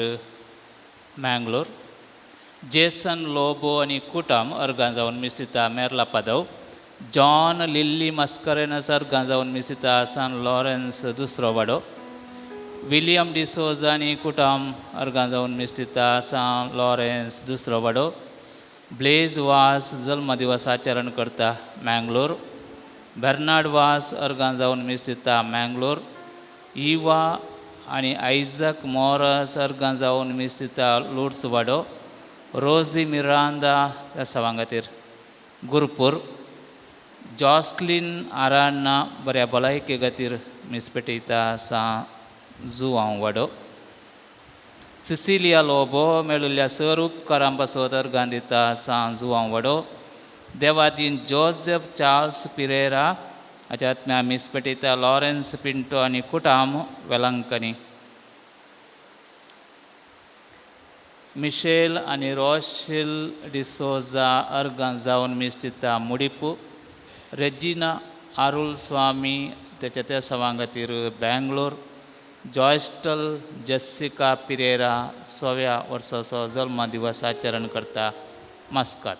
S4: मँगलोर. जेसन लोबो आनी कुटाम अर्गां जावन मिस्तिता मेर्ला पादव. जॉन लिल्ली मस्करेनस अर्गां जावन मिस्तिता सान लॉरेन्स दुसरो वाडो. विलियम डिसोजा आनी कुटाम अर्गां जावन मिस्तिता सान लॉरेन्स दुसरो वाडो. ब्लेज वास जल्म दिवस आचरण करता मँगलोर. बेर्नार्ड वास अर्गां जावन मिस्तिता मँगलोर. इवा आनी आयझक मॉरस अर्गां जावन मिस्तिता लुड्स वाडो. रोजी मिरांदा ह्या सवां खातीर गुरपूर. जॉस्लिन आरान्ना बऱ्या भलायके खातीर मिसपेटयता सा जुवांव वाडो. सिसिलिया लोबो मेळिल्ल्या सर उपकारां पासत अर्गां दिता सा जुवांव वाडो. देवादीन जोसेफ चार्ल्स पिरेरा हाच्या आत्म्या मिसपेटयता लॉरेन्स पिंटो आनी कुटाम वेलांकनी. मिशेल आनी रोशेल डिसोजा अर्गां जावन मिस्तिता मुडिपू. रेजिना आरुल स्वामी तेच्या त्या सवां खातीर बँगलोर. जॉयस्टल जेसिका पिरेरा 6व्या वर्साचो जल्म दिवस आचरण करता मस्कात.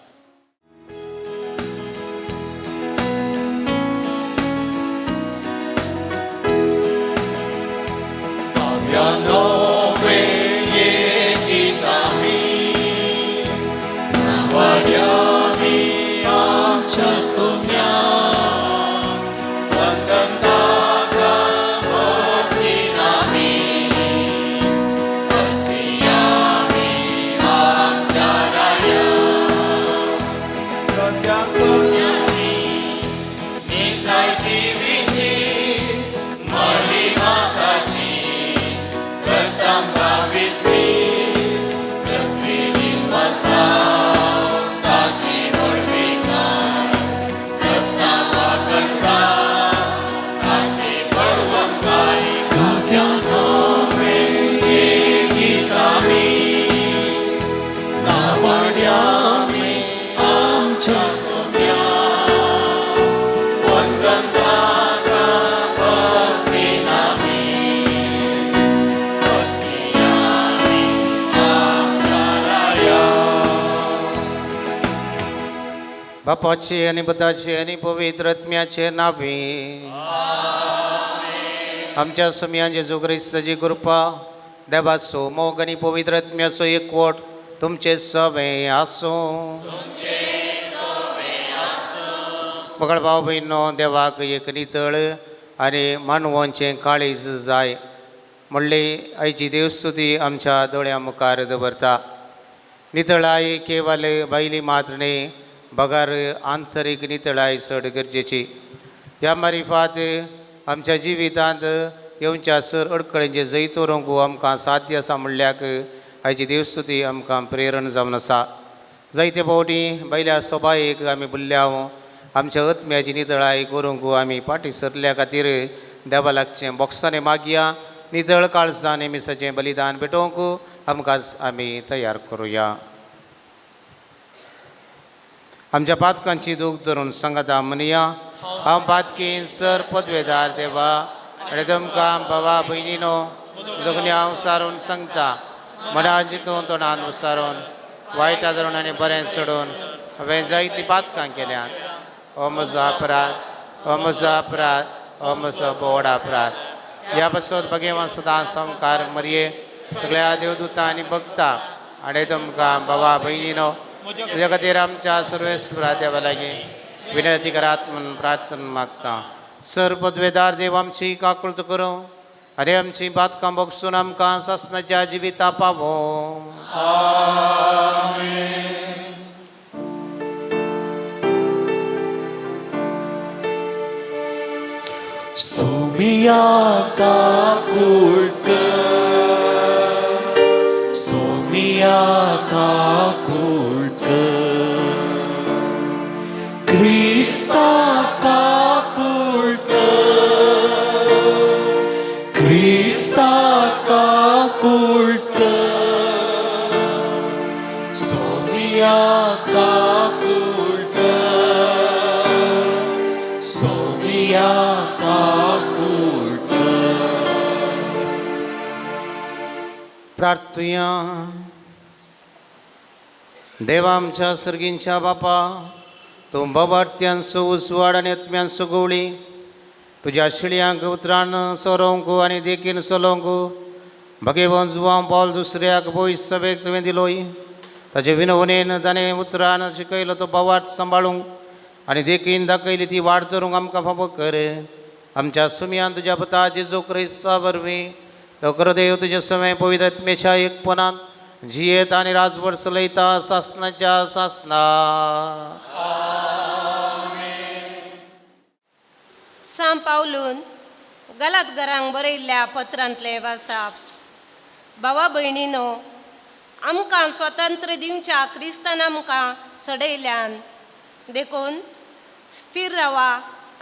S1: बापाचे आणि बुताचे आणि पवित्र आत्म्याचे नावे. आमच्या समयान जेजू ख्रिस्ताची कृपा देवाचो मोग आणि पवित्र आत्म्याचो एकवट तुमचे सवे आसो. बगळ भाव बहिणो, देवाक एक नितळ आणि मानवांचे काळीज जाय म्हणले आयची देवस्तुती आमच्या दोळ्या मुखार दवरता. नितळाय केवल भायली मात्र न्ही, बगार आंतरीक नितळाय चड गरजेची. ह्या मारिफात आमच्या जिवितांत येवच्या सर अडखळींचे जैत व्हरूंक आमकां साध्य आसा म्हणल्याक आयची देवस्तुती आमकां प्रेरण जावन आसा. जायते फावटी बैल्या सोबायेक आमी भुल्ल्या आमच्या आत्म्याची नितळाय करूंक आमी फाटी सरल्या खातीर देवा लागचें बोक्सांनी मागया. नितळ काळजां नेमिसाचें बलिदान पेटोवंक आमकां आमी तयार करुया. आमच्या पातकांची दूख धरून संगता म्हणया. हांव पातकीन सर पदवेदार देवा आनी तुमकां भावा भयणीनो जगण्या उसारून सांगता. मना चिंतून तोंडान उसारून वायटा धरून आनी बरें सोडून हांवें जायतीं पातकां केल्यात. हो म्हजो अपराध, हो म्हजो अपराध, हो म्हजो बोड अपराध. ह्या पासत भगेवा सदां संकार मरये सगळ्या देवदूतां आनी भक्तां आनी तुमकां भावा भयणीनो तुज्या खातीर आमच्या सर्वेस्परा देवा लागीं विनंती करात म्हणून प्रार्थना मागता. सर पदवेदार देव आमची काकुळट करूं आनी आमची बातकां बगसून आमकां सासणाच्या जिविता पावो.
S3: सुमिया काकुळट Krista kakultă, Krista kakultă, Somia kakultă, Somia kakultă.
S1: प्रार्थूया. देवा आमच्या सर्गींच्या बापा, तू बाबार्थ्यांचो उसवाड आनी आत्म्यांचो गवळी तुज्या शिळयांक उतरान सोरोंकू आनी देखीन सोलोंकू भगेवन जुवां पावल दुसऱ्याक भोय सभेक तुवें दिलोय. ताचे विनवणेन ताणें उतरान शिकयलो तो भावार्थ सांबाळूंक आनी देखीन दाखयली ती वाड धरूंक आमकां फावो कर. आमच्या सुमयान तुज्या पुता जेजू क्रिस्ता वरवीं तो देव तुजे समय पवित्र आत्मेच्या एकपणान जियेत आनी राजभर चलयता सासनाच्या सासना.
S5: सांत पावलून गलात घरांक बरयल्ल्या पत्रांतले वाचप. भावा भयणीनो, आमकां स्वातंत्र्य दिवच्या क्रिस्तान आमकां सडयल्यान देखून स्थिर रावा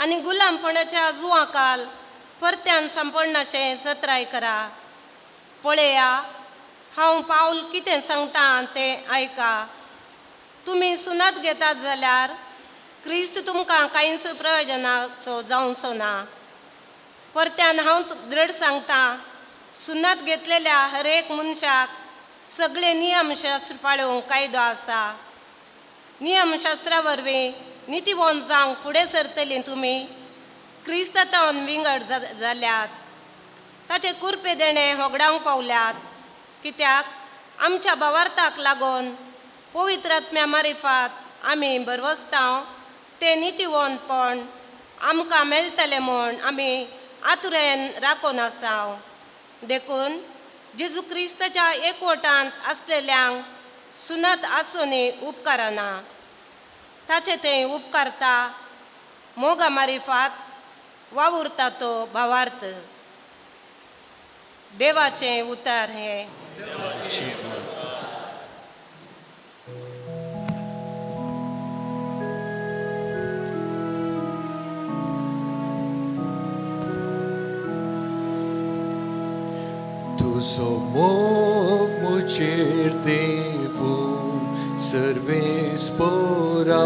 S5: आनी गुलामपणाच्या जुवाकाल परत्यान सांपडनाशें सत्राय करा. पळया, हांव पावल कितें सांगता तें आयका. तुमी सुनात घेतात जाल्यार क्रिस्त तुमकां कांयच प्रयोजनाचो जावचो ना. परत्यान हांव दृढ सांगता, सुनात घेतलेल्या हर एक मनशाक सगळे नियमशास्त्र पाळोवंक कायदो आसा. नियमशास्त्रा वरवीं नितीवंत जावंक फुडें सरतलीं तुमी क्रिस्तांतावन विंगड जाल्यात. ताचे कुरपे देणे होगडावंक पावल्यात. कित्याक आमच्या भावार्थाक लागून पवित्र आत्म्या मारिफात आमी बरवस्तांव ते नितीवंतपण आमकां मेळटलें म्हूण आमी आतुरेन राखून आसाव. देखून जेजू क्रिस्ताच्या एकवटांत आसलेल्यांक सुनात आसूनय उपकारना. ताचे तें उपकारता मोगा मारिफात वावुरता तो भावार्थ. देवाचें उतर हें.
S3: तुझो मोग मुचेर देवू सर्वेस पोरा.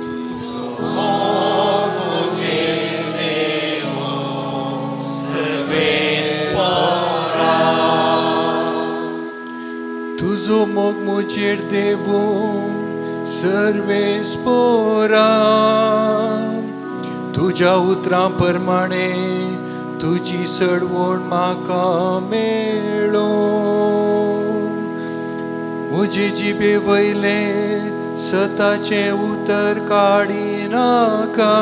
S3: तुझो मोग मुचेर देवू सर्वेस पोरा. तुझो मोग मुचेर देवू सर्वेस पोरा. तुज्या उतरां प्रमाणे तुजी सडवण म्हाका मेळो. म्हजे जिबे वयले सताचे उतर काडी नाका.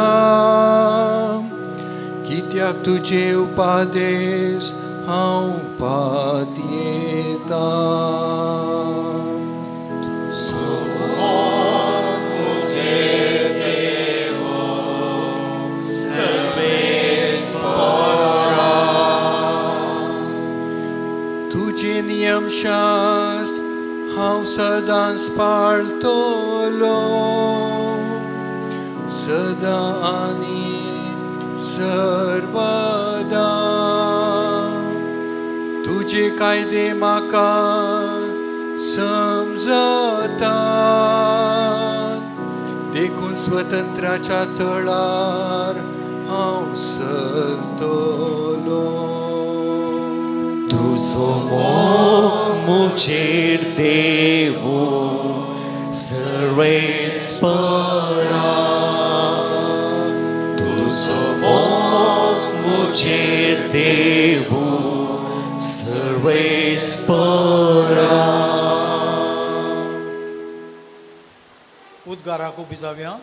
S3: कित्याक तुजे उपादेश हांव पात येता. तुजे नियम शास्त्र हांव सदांच पाळटलो. सदां आनी सर्वदा तुजे कायदे म्हाका समजता. देखून स्वतंत्राच्या तळार हांव सरतलो.
S6: तुझो मोग मुचेर देवू सर्वेस परा. तुझो मोग मुचेर देवू सर्वेस परा.
S2: उद्गाराक उबी जावया.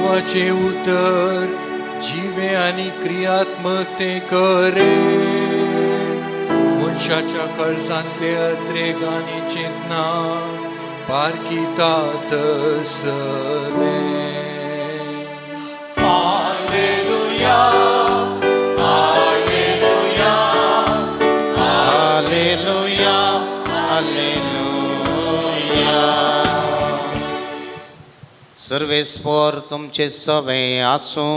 S3: देवाचे उतर जिवे आणि क्रियात्मक ते करे मनशाच्या कळसांतले अद्रेक आनी चिंतना पारकितात सले
S6: Alleluia, Alleluia,
S1: हालेलुया हालेलुया. सर्वेस्पर तुमचे सवे आसूं.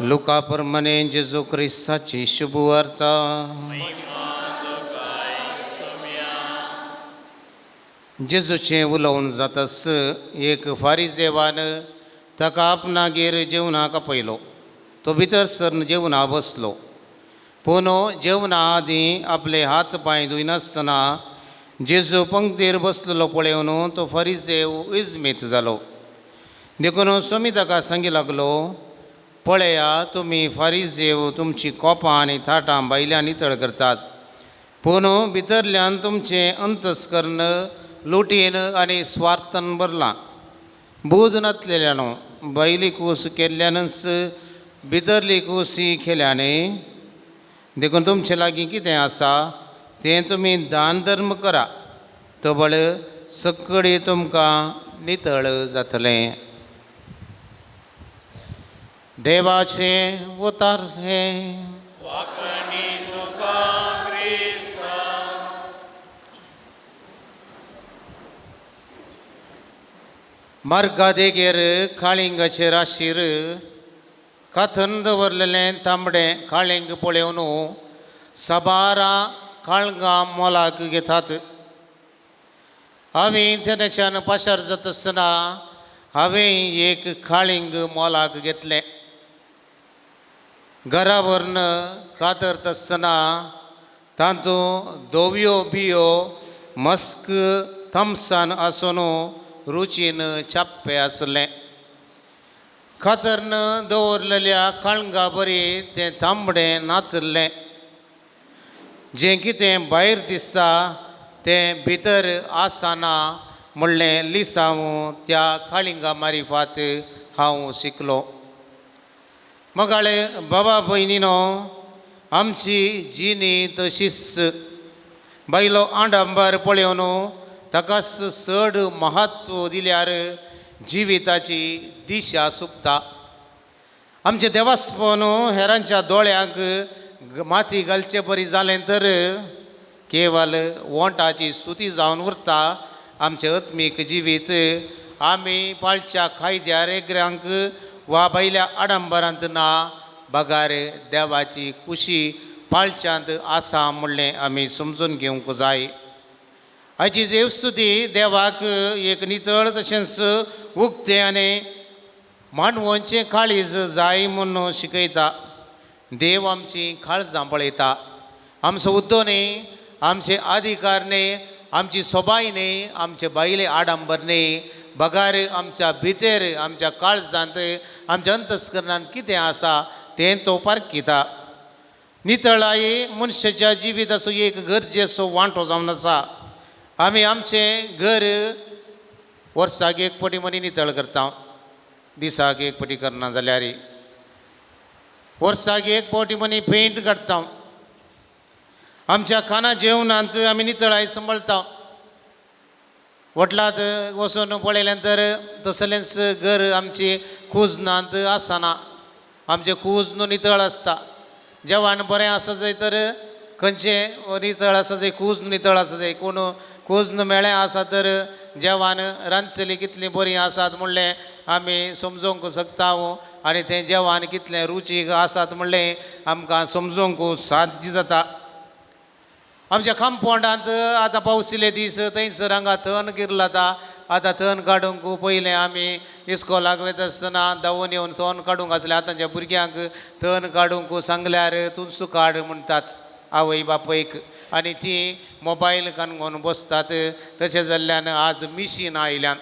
S1: लुका प्रमाणे जेजू ख्रिस्ताची शुभ वार्ता. जेजूचें उलोवण जातास एक फारिजेवान ताका आपणागेर जेवणाक आपयलो. तो भितर सरून जेवणा बसलो. पूण जेवणा आदीं आपले हात पांय धुयनासतना जेजू पंक्तीर बसलेलो पळोवन तो फारिजेव इजमीत जालो. देखून स्वामी ताका सांगी लागलो, पळया तुमी फारिजेव तुमची कोपां आनी थाटां भायल्यान नितळ करतात, पूण भितरल्यान तुमचें अंतस्करण लुटीन आनी स्वार्थान भरलां. बूद नातलेल्यान भायली कूस केल्ल्यानच भितरली कुसी केल्याने. देखून तुमचे लागीं कितें आसा तें तुमी दान धर्म करा, तबळ सकळी तुमकां नितळ जातलें. देवाचे उतार हे. मार्गादेगेर काळिंगाचे राशीर काथन दवरलेलें तांबडें काळिंग पळोवन साबारा काळंगां मोलाक घेतात. हांवें तेन्नाच्यान पाशार जाता आसतना हांवें एक काळिंग मोलाक घेतलें. घरा व्हरून कातरता आसतना तातूंत धोवयो बियो मस्क थम्सान आसून रुचीन चाप्पे आसलें. कातरन दवरलेल्या काळंगा बरी तें तांबडें नातल्लें. जें कितें भायर दिसता तें भितर आसना म्हणलें लिसांव त्या काळिंगा मारिफात हांव शिकलो. मगाळे बाबा भयणीनो, आमची जिणी तशीच बायलो आंडांबार पळोवन ताकाच चड महत्व दिल्यार जिविताची दिशा सुकता. आमचें देवास्पन हेरांच्या दोळ्यांक माती घालचें बरी जालें तर केवल वोंटाची स्तुती जावन उरता आमचें आत्मीक जिवीत. आमी पाळच्या खायद्या रेगऱ्यांक वा भायल्या आडंबरांत ना, बगार देवाची खुशी पाळच्यांत आसा म्हणलें आमी समजून घेवंक जाय. हाची देवस्तुती देवाक एक नितळ तशेंच उक्तें आनी मानवांचें काळीज जाय म्हणून शिकयता. देव आमची काळजां पळयता. आमचो उद्दो न्ही, आमचे अधिकार न्ही, आमची सोबाय न्ही, आमचे भायले आडंबर न्ही, बगार आमच्या भितर आमच्या काळजांत आमच्या अंतस्करणांत कितें आसा तें तो पारखिता. नितळाई मनशाच्या जिविताचो एक गरजेचो वांटो जावन आसा. आमी आमचें घर वर्साक एक पटी मनी नितळ करता, दिसाक एक पटी करना जाल्यार वर्साक एक पटी मनी पेंट काडटा. आमच्या खाना जेवणांत आमी नितळाय सांबाळटा. वटलांत वचून पळयलें तर तसलेंच घर आमची कुजनांत आसना. आमचें कुजन नितळ आसता. जेवण बरें आसा जाय तर खंयचें नितळ आसा जाय, कुजन नितळ आसा जाय. कोण कुजन मेळ्ळें आसा तर जेवण रांदतली कितलीं बरीं आसात म्हणलें आमी समजूंक शकता. आनी तें जेवण कितलें रुचीक आसात म्हणलें आमकां समजूंक साध्य जाता. आमच्या कंपाउंडांत आतां पावसिले दीस थंयसर हांगा थंड गिरला जाता. आतां थंड काडूंक पयलें आमी इस्कॉलाक वयता आसतना धांवून येवन थंड काडूंक आसलें. आतांच्या भुरग्यांक थंड काडूंक सांगल्यार तूं काड म्हणटात आवय बापयक, आनी तीं मोबायल काणून बसतात. तशें जाल्ल्यान आज मिशीन आयल्यान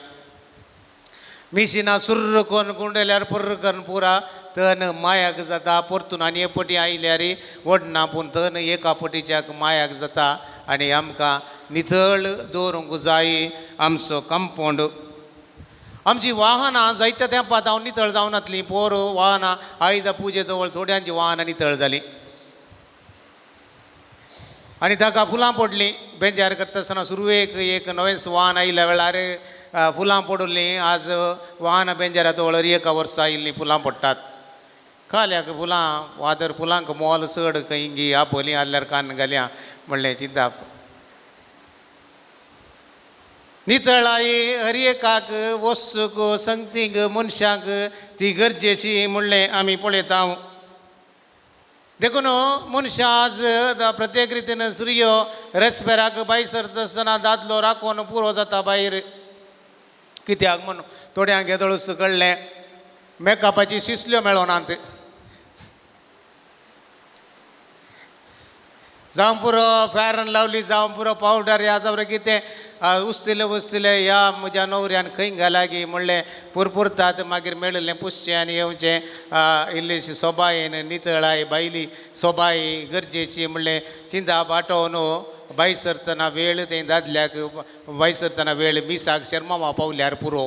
S1: मिशिनां सुर्र करून गुंडयल्यार पर्र करून पुरा तन मायाक जाता. परतून आनी एक पटी आयल्यार वडना, पूण तन एका पटीच्याक मायाक जाता. आनी आमकां नितळ दवरूंक जाय आमचो कंपाउंड. आमची वाहनां जायत्या तेंपात हांव नितळ जावन नातलीं पोर वाहनां आयदां पुजे जवळ थोड्यांची वाहनां नितळ जालीं आनी ताका फुलां पडलीं बेजार करता आसतना सुरवेक एक नवेंच वाहन आयिल्ल्या वेळार फुलां पडलीं आज वाहनां बेंजारा जवळ 1 वर्सां आयिल्लीं फुलां पडटात खाल्याक फुलां वादर फुलांक मोल चड खंय आपली आल्यार कान घाल्या म्हणलें चिंता नितळाई हर एकाक वस्तूक संगतीक मनशाक ती गरजेची म्हणलें आमी पळयता देखून मनशां आज प्रत्येक रितीन स्त्रियो रेस्पेराक भायर सरता आसतना दादलो राखून पुरो जाता भायर कित्याक म्हूण थोड्यांक येदळूच कळ्ळें मेकअपाची शिसल्यो मेळोनात जावं पुरो फॅरन लावली जावं पुरो पावडर या जावं कितें उस्तिले या म्हज्या न्हवऱ्यान खंय घाला गी म्हणलें पुरपुरतात मागीर मेळिल्लें पुसचें आनी येवचें इल्लीशी सोबायेन नितळाय बायली सोबाय गरजेची म्हणलें चिंता बाटोवन भायर सरतना वेळ तें दादल्याक भायर सरतना वेळ मिसाक शर्मावा पावल्यार पुरो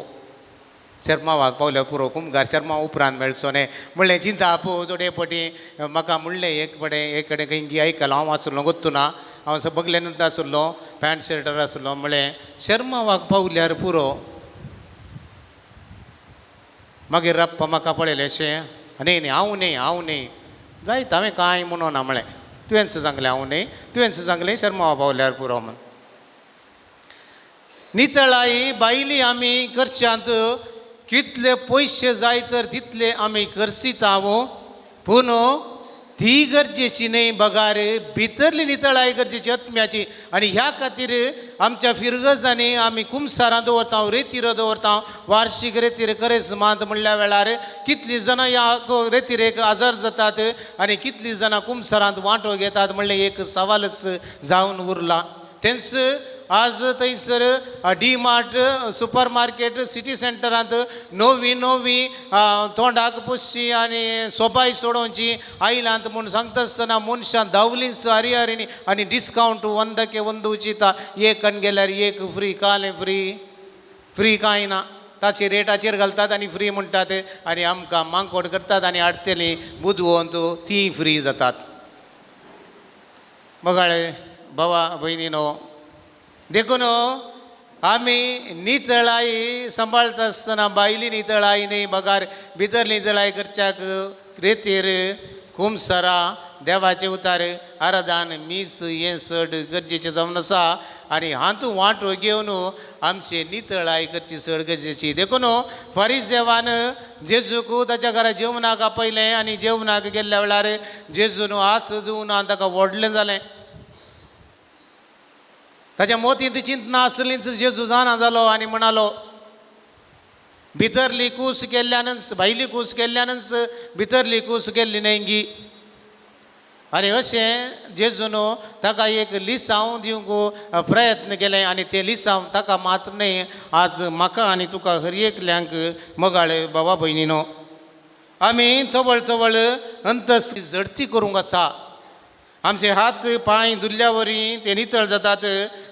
S1: शर्मावाक पावल्यार पुरो कुमगार शर्मा उपरांत मेळचो न्हय म्हणलें चिंता आपूं थोडे पटी म्हाका म्हणलें एक कडेन खंय आयकलां हांव आसलो गोत्तू ना हांव असो बगलेनंत आसलो पॅन्ट शर्टार आसलो म्हणलें शर्मावाक पावल्यार पुरो मागीर रप्पा म्हाका पळयलें अशें न्ही हांव न्ही जायत हांवें कांय म्हणो ना म्हळें तुवेंच सांगलें हांव न्ही तुवेंच सांगलें शर्मावा पावल्यार पुरो म्हण नितळाई बायली आमी करच्यांत कितले पयशे जाय तर तितले आमी करसिता पूण ती गरजेची न्ही बगार भितरली नितळाय गरजेची आत्म्याची आनी ह्या खातीर आमच्या फिरगजांनी आमी कुमसारां दवरता रेतीर दवरता वार्शीक रेतीर करेस्मांत म्हणल्या वेळार कितलीं जाणां ह्या रेतीरेक आजार जातात आनी कितलीं जाणां कुमसारांत वांटो घेतात म्हणलें एक सवालच जावन उरला तेंच आज थंयसर D Mart supermarket city सेंटरांत नवी तोंडाक पुसची आनी सोबाय सोडोवची आयलांत म्हूण सांगता आसतना मनशां धांवलींच हरिहरिणी आनी डिस्कावंट 100 उचिता एक कण गेल्यार एक फ्री कालें फ्री कांय ना ताचे रेटाचेर घालतात आनी फ्री म्हणटात आनी आमकां मांकोड करतात आनी हाडटलीं बुदवंत ती फ्री जातात बगाळे भावा भयणीनो देखून आमी नितळाई सांबाळटा आसतना बायली नितळाई न्ही बगार भितर नितळाई करच्याक रेतीर कुमसारां देवाचे उतार आराधान मीस हें चड गरजेचें जावन आसा आनी हातूंत वांटो घेवन आमचे नितळाई करची चड गरजेची देखून फारिसेवान जेजूक ताच्या घरा जेवणाक आपयलें आनी जेवणाक गेल्ल्या वेळार जेजून हात धुवन ताका व्हडलें जालें ताच्या मोतींत चिंतना आसलींच जेजू जाणा जालो आनी म्हणालो भितरली कूस केल्ल्यानच भायली कूस केल्ल्यानच भितरली कूस केल्ली न्हय आनी अशें जेजून ताका एक लिसांव दिवंक प्रयत्न केले आनी तें लिसांव ताका मात न्हय आज म्हाका आनी तुका हर एकल्यांक मोगाळे बाबा भयणीनो आमी तवळ अंतस झडती करूंक आसा आमचे हात पांय धुल्ल्या वरी ते नितळ जातात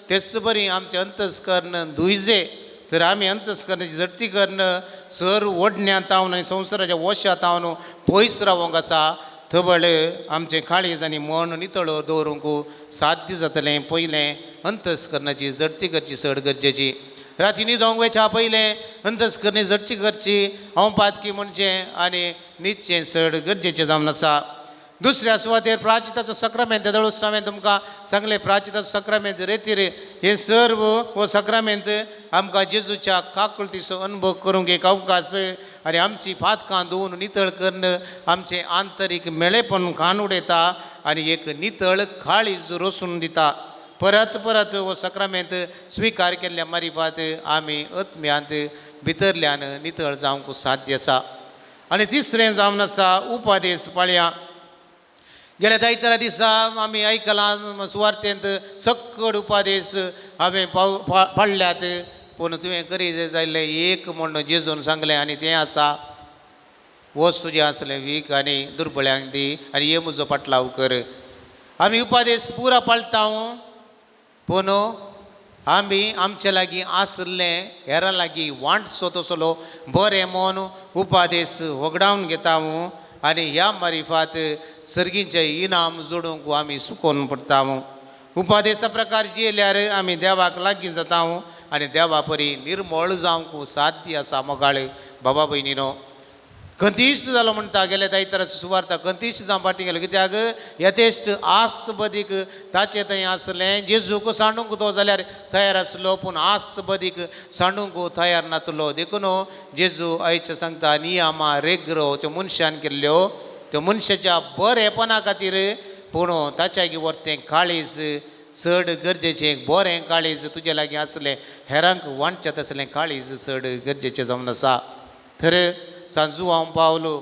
S1: तेच बरी आमचे अंतस्करण धुयजे तर आमी अंतस्करणाची झडती करणं सर ओडण्यात तावन आनी संवसाराच्या वशांत तावन पयस रावंक आसा थबळ आमचें काळीज आनी मन नितळ दवरूंक साध्य जातलें पयलें अंतस्करणाची झडती करची चड गरजेची राती न्हिदोंक वेच्या पयलें अंतस्करणी झडची करची हांव पातकी म्हणचें आनी न्हिदचें चड गरजेचें जावन आसा दुसऱ्या सुवातेर प्राचिताचो सक्रामेंत दळूस हांवें तुमकां सांगलें प्राचिताचो सक्रामेंत रेतीर हे सर्व हो सक्रामेंत आमकां जेजूच्या काकुळटीचो अनुभव करूंक एक अवकाश आनी आमची फातकां धुवन नितळ करणं आमचें आंतरीक मेळेपण खाण उडयता आनी एक नितळ काळीज रोसून दिता परत हो सक्रामेंत स्विकार केल्ल्या मारिफात आमी आत्म्यांत भितरल्यान नितळ जावंक साध्य आसा आनी तिसरें जावन आसा उपादेश पाळया गेल्या आयतारा दिसा आमी आयकलां सुवार्थेंत सक्कड उपादेश हांवें पाळल्यात पूण तुवें करी जाल्लें एक म्हण जेजून सांगलें आनी तें आसा वस्त तुजें आसलें वीक आनी दुर्बळ्यांक दी आनी हे म्हजो पाटलाव कर आमी उपादेश पुरा पाळटा पूण आमी आमचे लागीं आसलें हेरां लागीं वांटसो तसलो बरें मोन उपादेश वगडावन घेता आनी ह्या मारिफात सर्गीचें इनाम जोडूंक आमी सुकोवन पडटा उपादेशा प्रकार जियेल्यार आमी देवाक लागीं जाता आनी देवा परी निर्मळ जावंक साध्य आसा मोगाळ बाबा भयणीनो कंतिश्ट जालो म्हणटा गेले दैतराचो सुवार्ता कंतिश्ट जावं फाटीं गेलो कित्याक यथेश्ट आस्त बदीक ताचे थंय आसलें जेजूक सांडूंक तो जाल्यार तयार आसलो पूण आस्त बदीक सांडूंक तयार नासलो देखून जेजू आयचे सांगता नियमा रेग्रो त्यो मनशान केल्ल्यो त्यो मनशाच्या बरेपणा खातीर पूण ताच्या व्हरतें काळीज चड गरजेचें बरें काळीज तुजे लागीं आसलें हेरांक वांटचें तसलें काळीज चड गरजेचें जावन आसा तर सांजू हांव पावलो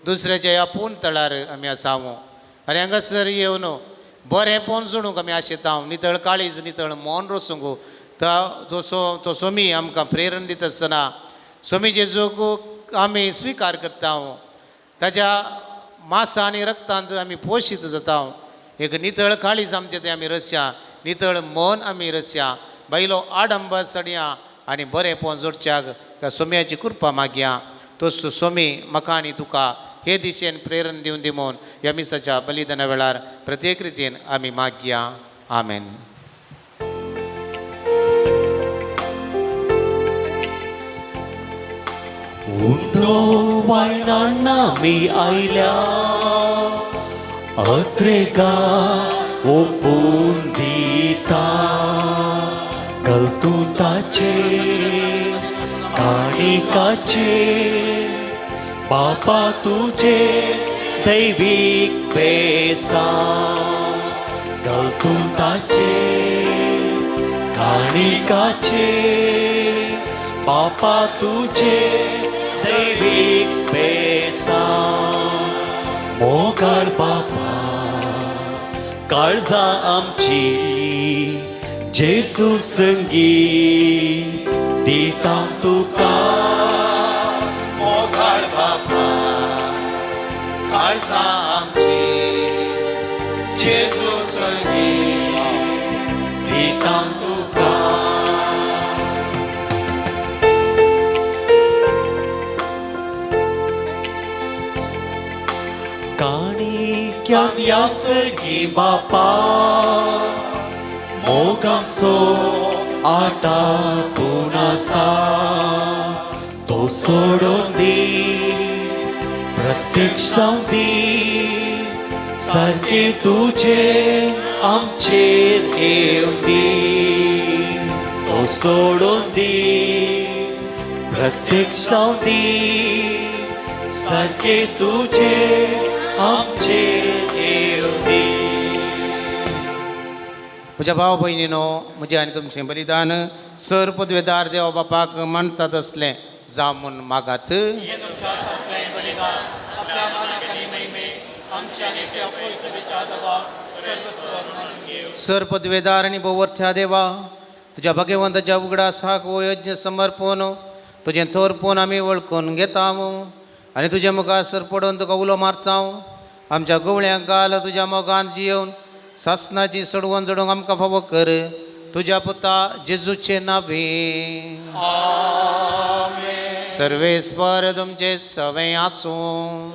S1: दुसऱ्याच्या आपूण तळार आमी आसाव आनी हांगासर येवन बरें पोन सोडूंक आमी आशेता नितळ काळीज नितळ मोन रसूंक तो सोमी आमकां प्रेरण दिता आसतना सोमी जेजूक आमी स्विकार करता ताच्या मांसा आनी रक्तांत आमी पोशीत जाता एक नितळ काळीज आमचें तें आमी रसया नितळ मन आमी रसया बायलो आडंबर सडया आनी बरें पोन जोडच्याक त्या सोम्याची कृपा मागया तो सोमी म्हाका आनी तुका हे दिशेन प्रेरण दिवन दिमोन ह्या मिसाच्या बलिदाना वेळार प्रत्येक रितीन आमी मागया आमेन.
S6: वायनांनी आयल्या अत्रेगा ओपून दिता कलतुताचे काणिकाचे बापा तुझे दैवीक पेसा कलतुताचे काणिकाचे बापा तुझे दैवीक पेसा मोगाळ बापा काळजा आमची जेजू संगी दिता तुका
S1: मोगाळ बापा काळजा आमची जेजू संगी
S6: दिता तुका काणिक्यान यासगी बापा मोगामसो आटा पुनासा तो सोडून दी प्रत्यक्ष जावं दी सारके तुझे आमचेर येवं दी तो सोडून दी प्रत्यक्ष जावं दी सारके तुझे आमचेर येवं दी.
S1: म्हज्या भाव भयणीनो म्हजें आनी तुमचें बलिदान सर पदवेदार देवा बापाक मानतात असलें जावं म्हूण मागात. सर पदवेदार आनी भोवर्थ्या देवा तुज्या भगवंताच्या उगडा साक हो यज्ञ समर्पण तुजें तोरपून आमी वळखून घेता आनी तुज्या मुखार सर पडोवन तुका उलो मारता आमच्या गवळ्यांक घाल तुज्या मोगांत जियेवन सासनाची सडवण जडोवंक आमकां फावो कर तुज्या पुता जेजूचे नांवे. सर्वेस्वर तुमचे सवय आसूं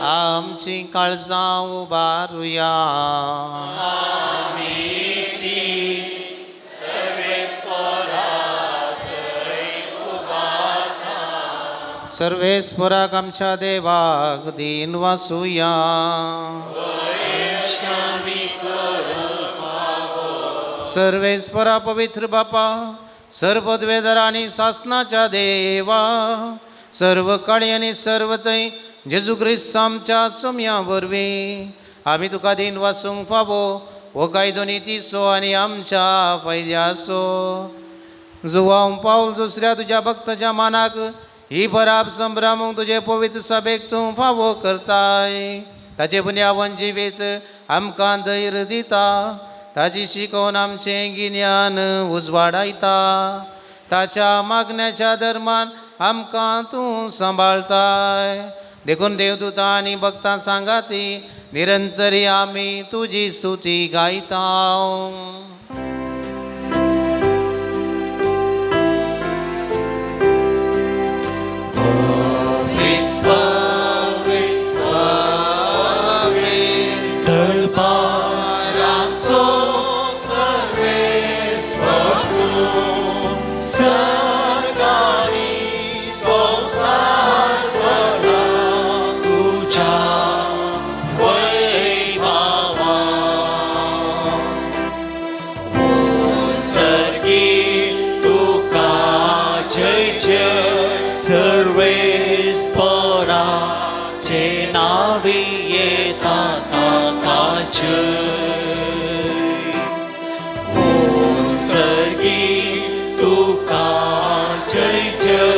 S1: आमची काळजां उबारुया. सर्वेस्वराक आमच्या देवाक दिन वासुया. सर्वेस्वरा पवित्र बापा सर्व पदवेदार आनी सासनाच्या देवा सर्व काळी आनी सर्व थंय जेजू क्रिस्त आमच्या सोम्या वरवीं आमी तुका दिन वासूंक फावो हो कायदो नितीसो आनी आमच्या फायद्याचो जो हांव पावल दुसऱ्या तुज्या भक्ताच्या मानाक ही बराब संभ्रमूंक तुजे पवित्र सभेक तूं फावो करताय. ताचे बुन्यावन जिवीत आमकां धैर्य दिता ताची शिकोवन आमचें गिन्यान उजवाडायता. ताच्या मागण्याच्या धर्मान आमकां तूं सांबाळताय देखून देवदूतां आनी भक्तां सांगाती निरंतरी आम्ही तुझी स्तुती गायताव.
S6: सर्वेस्पराचे नावे येतात सर्गी तुका जय जय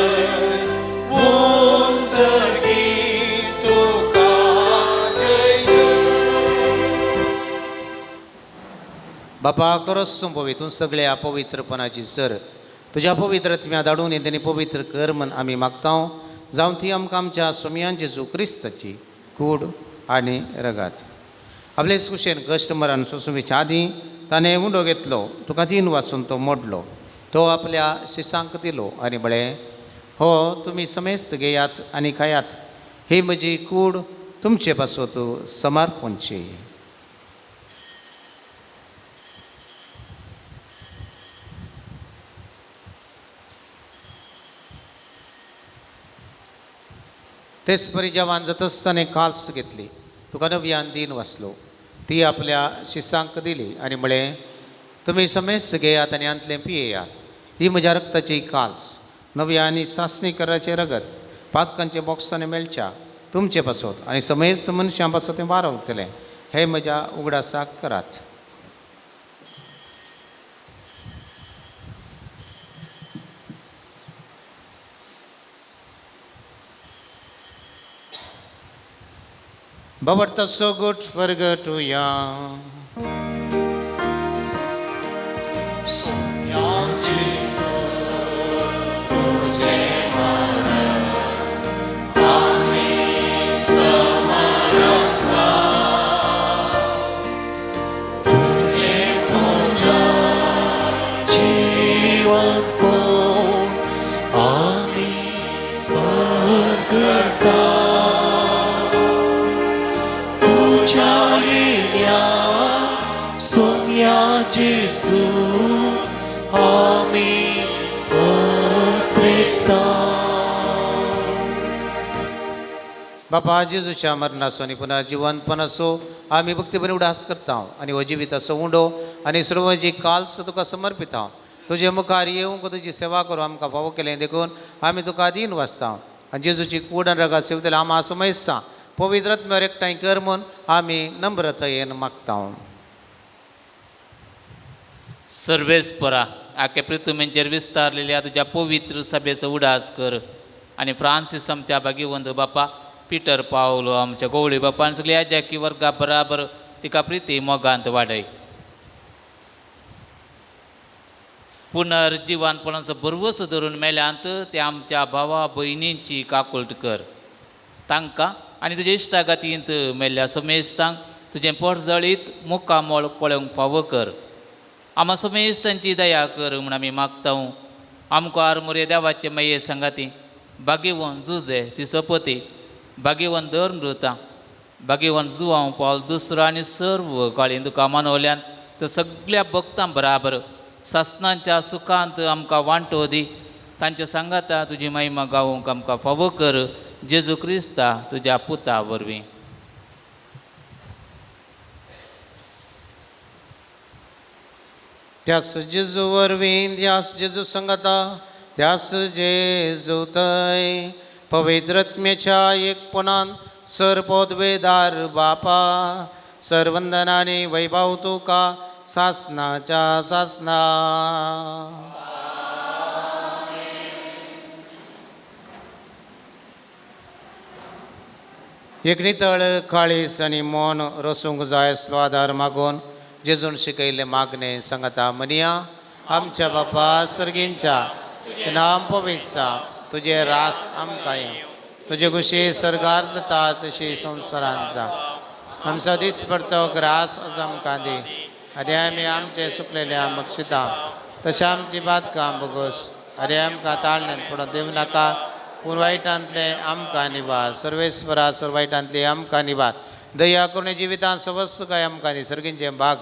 S6: सर्गी तुका जय जय.
S1: बापा खरोच तूं पवित्र सगळ्या पवित्रपणाची सर तुझ्या पवित्रत्म्या धाडून येतानी पवित्र कर म्हण आमी मागतां. जावं ती आमकां आमच्या स्वामियान जेजू क्रिस्ताची कूड आनी रगात. आपले कुशेन कश्ट मरण सोंसुवेच्या आदीं ताणें उंडो घेतलो, तुका 3 वाजून तो मोडलो, तो आपल्या शिसांक दिलो आनी म्हळें, हो तुमी समेस्त घेयात आनी खायात, ही म्हजी कूड तुमचे पासत समर्पणची. तेच परी जेवण जाता आसतना काल्स घेतली, तुका नव्यान दीन वाचलो, ती आपल्या शिसांक दिली आनी म्हळें, तुमी समेस्त घेयात आनी अंतलें पियेयात, ही म्हज्या रक्ताची काल्स, नव्या आनी सासणी कराचें रगत पातकांचे बॉक्सांनी मेळच्या तुमचे पासत आनी समेस्त मनशां पासत तें वारवतलें, हे म्हज्या उगडासाक करात. But that's so good for good to young.
S6: Jesu, आमी पत्रिता.
S1: बापा जेजूच्या मरणाचो आनी पुन्हा जिवंतपणाचो आमी भक्तीबरी उडास करता आनी हो जिविताचो उंडो आनी सर्व जी काल्स तुका समर्पिता. तुजे मुखार येवंक तुजी सेवा करूं आमकां फावो केलें देखून आमी तुका दीन वाचता आनी जेजूची कूड आनी रगात सेवतले आमी समजता. पवित्र आत्म्यार एकठांय कर म्हूण आमी नम्रतायेन मागता.
S4: सर्वेस्परा आख्या पृथ्वीचेर विस्तारलेल्या तुज्या पवित्र सभेचो उडास कर आनी फ्रांसीस आमच्या भागीवंत बापा, पिटर पावलो आमच्या गवळी बापा आनी सगळ्या जॅकी वर्गा बराबर तिका प्रिती मोगांत वाडय. पुनर्जिवानपणाचो बरवस धरून मेल्यांत ते आमच्या भावा भयणींची काकुळट कर. तांकां आनी तुज्या इश्टागातींत मेल्ल्या समेस्तांक तुजें पडजळीत मुखामोळ पळोवंक फावो कर. आमा समेस्तांची दया कर म्हूण आमी मागता. आमकां आरमुरे देवाचे मये संगाती भाग्यवन जुजे तिसोपती, भाग्यवन दर नृता, भाग्यवन जुवांव पावल दुसरो आनी सर्व काळी तुका मानवल्यान सगळ्या भक्तां बराबर सासणांच्या सुखांत आमकां वांटो दी. तांच्या सांगाता तुजी महिमा गावूंक आमकां फावो कर. जेजू क्रिस्ता तुज्या पुता वरवीं.
S1: त्यास जेजू वरवीं, त्यास जेजू संगता, त्यास जेजू थंय पवित्रत्म्याच्या एकपणान सरपोदवेदार बापा, सरवंदनानी वैभव तुका सासनाच्या सासना. एक नितळ काळीस आनी मन रसूंक जाय असलो आदार मागून जेजून शिकयले मागणे सांगता म्हणया. आमच्या बापा सर्गींच्या नाम पवित्र, तुझे रास आमकां तुझे कुशी सरगार जाता तशी संवसारांत जा. आमचा दीस पडतो ग्रास असं आमकां दी आनी आमी आमचे सुकलेले आमक शिता तशें आमची बातकां बोगोस आरे आमकां ताळण्यात पडों दिवं नाका पूण वायटांतले आमकां निबार सर्वेस्परा सर वायटांतले आमकां निबार दया करून जिवितांत सवस्त काय आमकां दी सर्गींचे भाग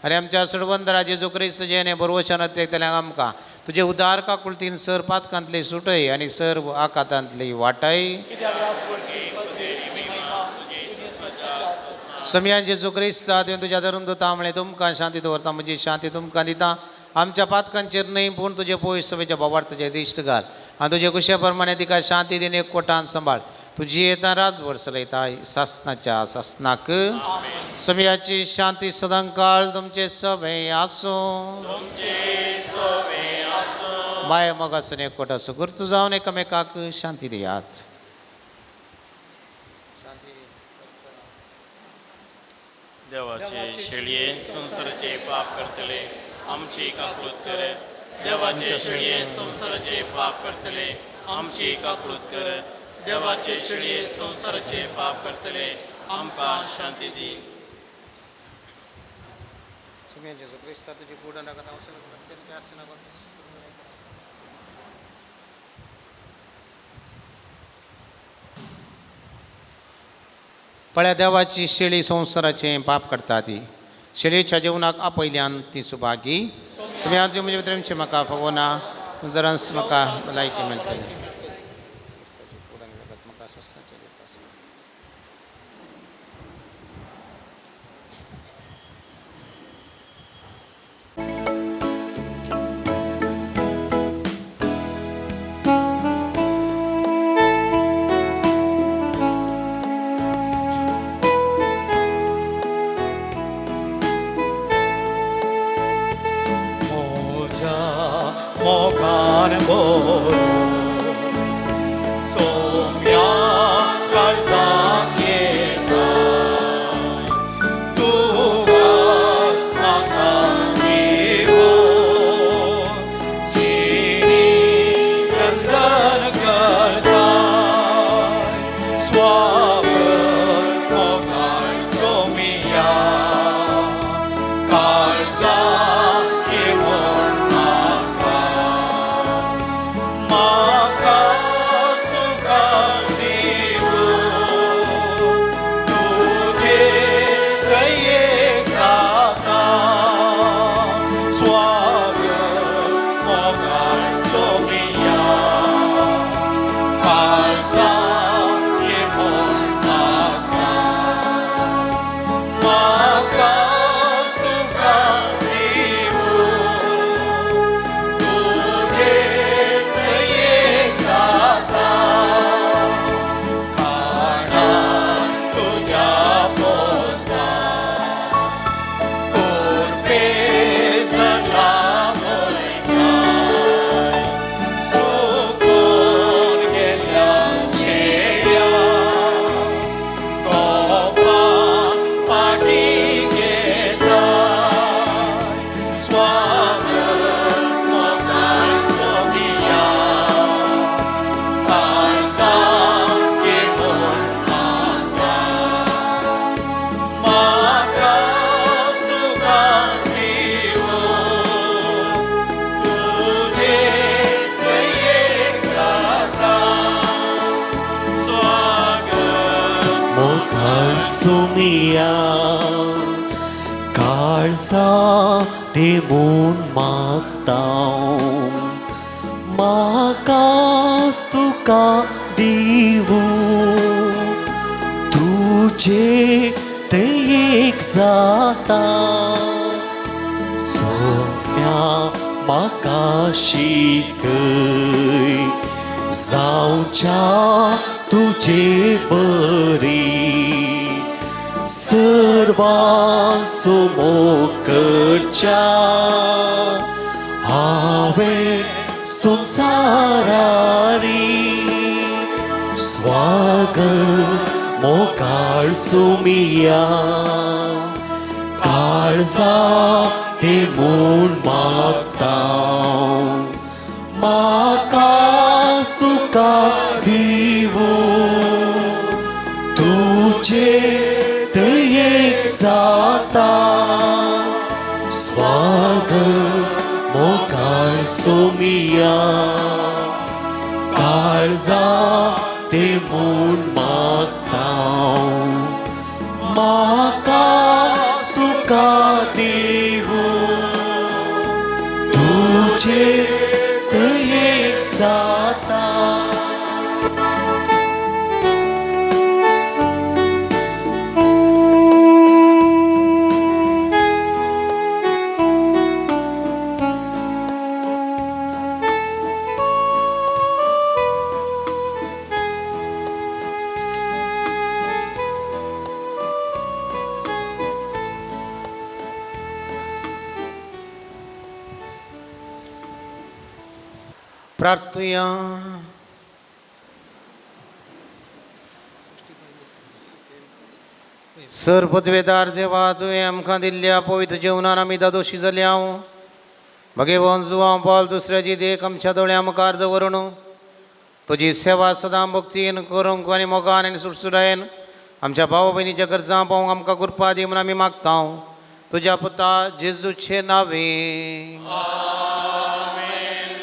S1: आनी आमच्या सुडवंदरा जेजू क्रिस्त जेणे बरोवशान तेतल्यांक आमकां तुजे उदार काकुळतीन सर पातकांतली सुटय आनी सर आकातांतली वाटय समयान जेजू क्रिस्ता तुवें तुज्या धरून दोता म्हळें तुमकां शांती दवरता म्हजी शांती तुमकां दिता आमच्या पातकांचेर न्हय पूण तुजे पयस सवेच्या बोवाड तुजे दिश्ट घाल आनी तुजे कुशे प्रमाणे तिका शांती दिन एक कोटान सांबाळ तुजी येता राजभर चलयता सासनाच्या सासनाक समयाची शांती सदां काळ तुमचे सवे आसूं माय मोगासून एक कोटा सुगुर्त जावन एकामेकाक शांती दियात
S6: देवाचे शेळये संसाराचे पाप करतले आमची काकूळत कर देवाचे शेळये संसाराचे पाप करतले आमची काकूळत कर देवाचे शेळये संसाराचे पाप करतले आमकां शांती दी
S1: समयान जेजू क्रिस्ता तुजी कूड नाका पळ्या देवाची शेळी संसाराचें पाप करता ती शेळयेच्या जेवणाक आपयल्यान ती सुभागी समयान म्हणजे मित्रांचे म्हाका फवना उदरांस म्हाका भलायकी मेळटली
S6: मोगान बोरो सोम्या काळजांत येता तुगास म्हाका दिवो जिणी नंदन करता स्वागर मोगान सोमिया काळजा
S7: सुमिया काळजा देमून मागता म्हाकाच तुका दिवू तुजे दयेक जाता सोम्या म्हाका शिकय जावच्या तुजे बरी सर्वांचो मोग करच्या हांवें संवसारारी स्वागत मोगाळ सुमिया काळजा देमून मागता म्हाकाच तुका दिवू तुजे दये सोमिया काळजा ते मून मागता म्हाका तुका देवू तुझे एक जाता
S1: प्रार्थूया. सर पदवेदार देवा तुवें आमकां दिल्ल्या पवित्र जेवणान आमी दोशी जाल्या मगे वंजुआ पावल दुसऱ्याची देख आमच्या दोळ्या मुखार दवरून तुजी सेवा सदां भक्तीन करूंक आनी मोगान आनी सुटसुटायेन आमच्या भाव भयणीच्या गरजां पावूंक आमकां कृपा दी म्हूण आमी मागता तुज्या पुता जेजूचे नांवे.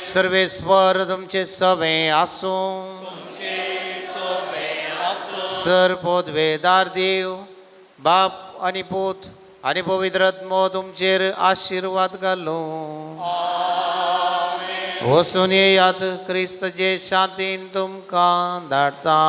S1: सर्वेस्वर तुमचे सवे आसूं. सर पदवेदार देव बाप आनी पूत आनी पवित्र आत्मो तुमचेर आशिर्वाद घालूं. वचून येयात क्रिस्तचे शांतीन तुमकां धाडटा.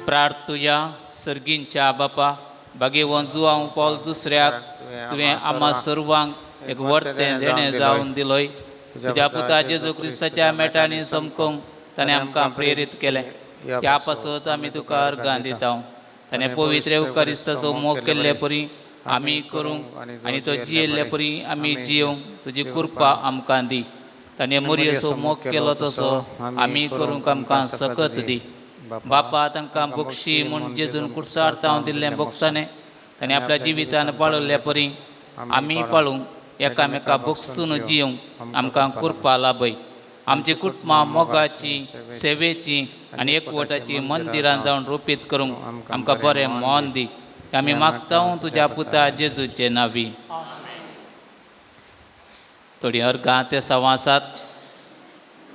S4: प्रार्थुया सर्गींच्या बापा बागे वंजुआ पावल दुसऱ्याक तुवें आम्हा सर्वांक एक वर्तें देणें जावन दिलोय. तुज्या पुता जेजू क्रिस्ताच्या मेटांनी समकोंक ताणें आमकां प्रेरीत केलें. ह्या पासत आमी तुका अर्गां दिता. ताणें पवित्र युकारिस्ताचो मोग केल्ले परी आमी करूंक आनी तो जियेल्ले परी आमी जियोंक तुजी कृपा आमकां दी. ताणें मोरयेचो मोग केलो तसो आमी करूंक आमकां सकत दी. बापा तांकां बक्षी म्हूण जेजून कुडसार्थांव दिल्लें बक्षाने ताणें आपल्या जिवितान पाळिल्ले परी आमी पाळूंक एकामेका बक्षून जियोंक आमकां कृपा लाभय. आमची कुटुंबां मोगाची सेवेची आनी एकवटाची मंदिरां जावन रोपीत करूंक आमकां बरें मोन दी. आमी मागता तुज्या पुता जेजूचे नांवी. थोडीं अर्गां ते सवासात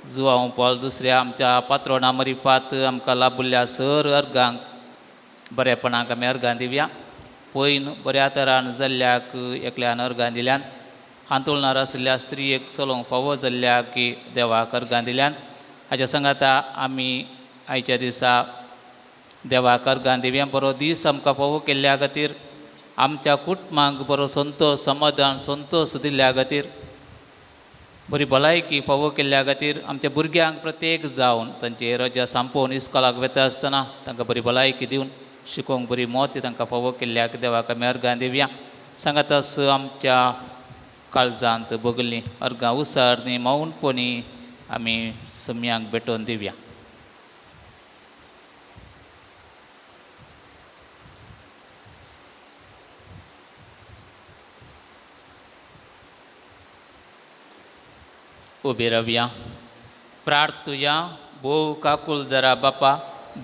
S4: जुआंव पावल दुसऱ्या आमच्या पात्रोणा मरिफात आमकां लाभिल्ल्या सर अर्गांक बरेपणाक आमी अर्गां दिवया. पयन बऱ्या तरान जाल्ल्याक एकल्यान अर्गां दिल्यान. हांतुळणार आशिल्ल्या स्त्रियेक चलोवंक फावो जाल्ल्याक देवाक अर्गां दिल्यान. हाच्या सांगाता आमी आयच्या दिसा देवाक अर्गां दिवया. बरो दीस आमकां फावो केल्ल्या खातीर आमच्या कुटुंबांक बरो संतोश समाधान संतोश दिल्ल्या खातीर बरी भलायकी फावो केल्ल्या खातीर आमच्या भुरग्यांक प्रत्येक जावन तांची रजा सांपोवन इस्कॉलाक वेता आसतना तांकां बरी भलायकी दिवन शिकोवंक बरी मोती तांकां फावो केल्ल्याक देवाक आमी अर्गां दिवया. सांगातास आमच्या काळजांत बगलीं अर्गां उसारणी मौनपणी आमी सम्यांक भेटोवन दिवया. उबे रावया. प्रार्थुया. भोव काकुलदरा बापा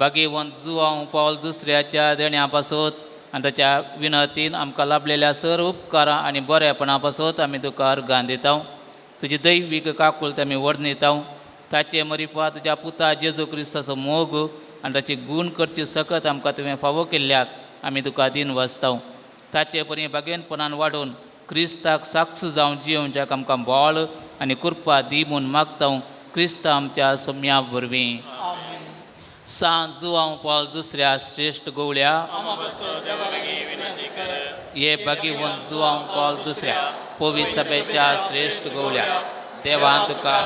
S4: बागेवंत जुवांव पावल दुसऱ्याच्या देण्या पासत आनी ताच्या विनतीन आमकां लाभलेल्या सर्व उपकारां आनी बरेपणा पासत आमी तुका अर्गां दिता. तुजी दैवीक काकुलत आमी वर्णिता. ताचे मरिपा तुज्या पुता जेजू क्रिस्ताचो मोग आनी ताची गूण करचे सकत आमकां तुवें फावो केल्ल्याक आमी तुका दिन वाचता. ताचे परी बागेनपणान वाडोवन क्रिस्ताक साक्ष जावन जियोवच्याक आमकां बळ आनी कृपा दी म्हूण मागता. क्रिस्ता आमच्या सम्या वरवीं. सांज जुवांव पावल दुसऱ्या श्रेश्ठ गवळ्या ये बागीवंत जुवांव पावल दुसऱ्या पवित्र सभेच्या श्रेश्ठ गवळ्या देवान तुका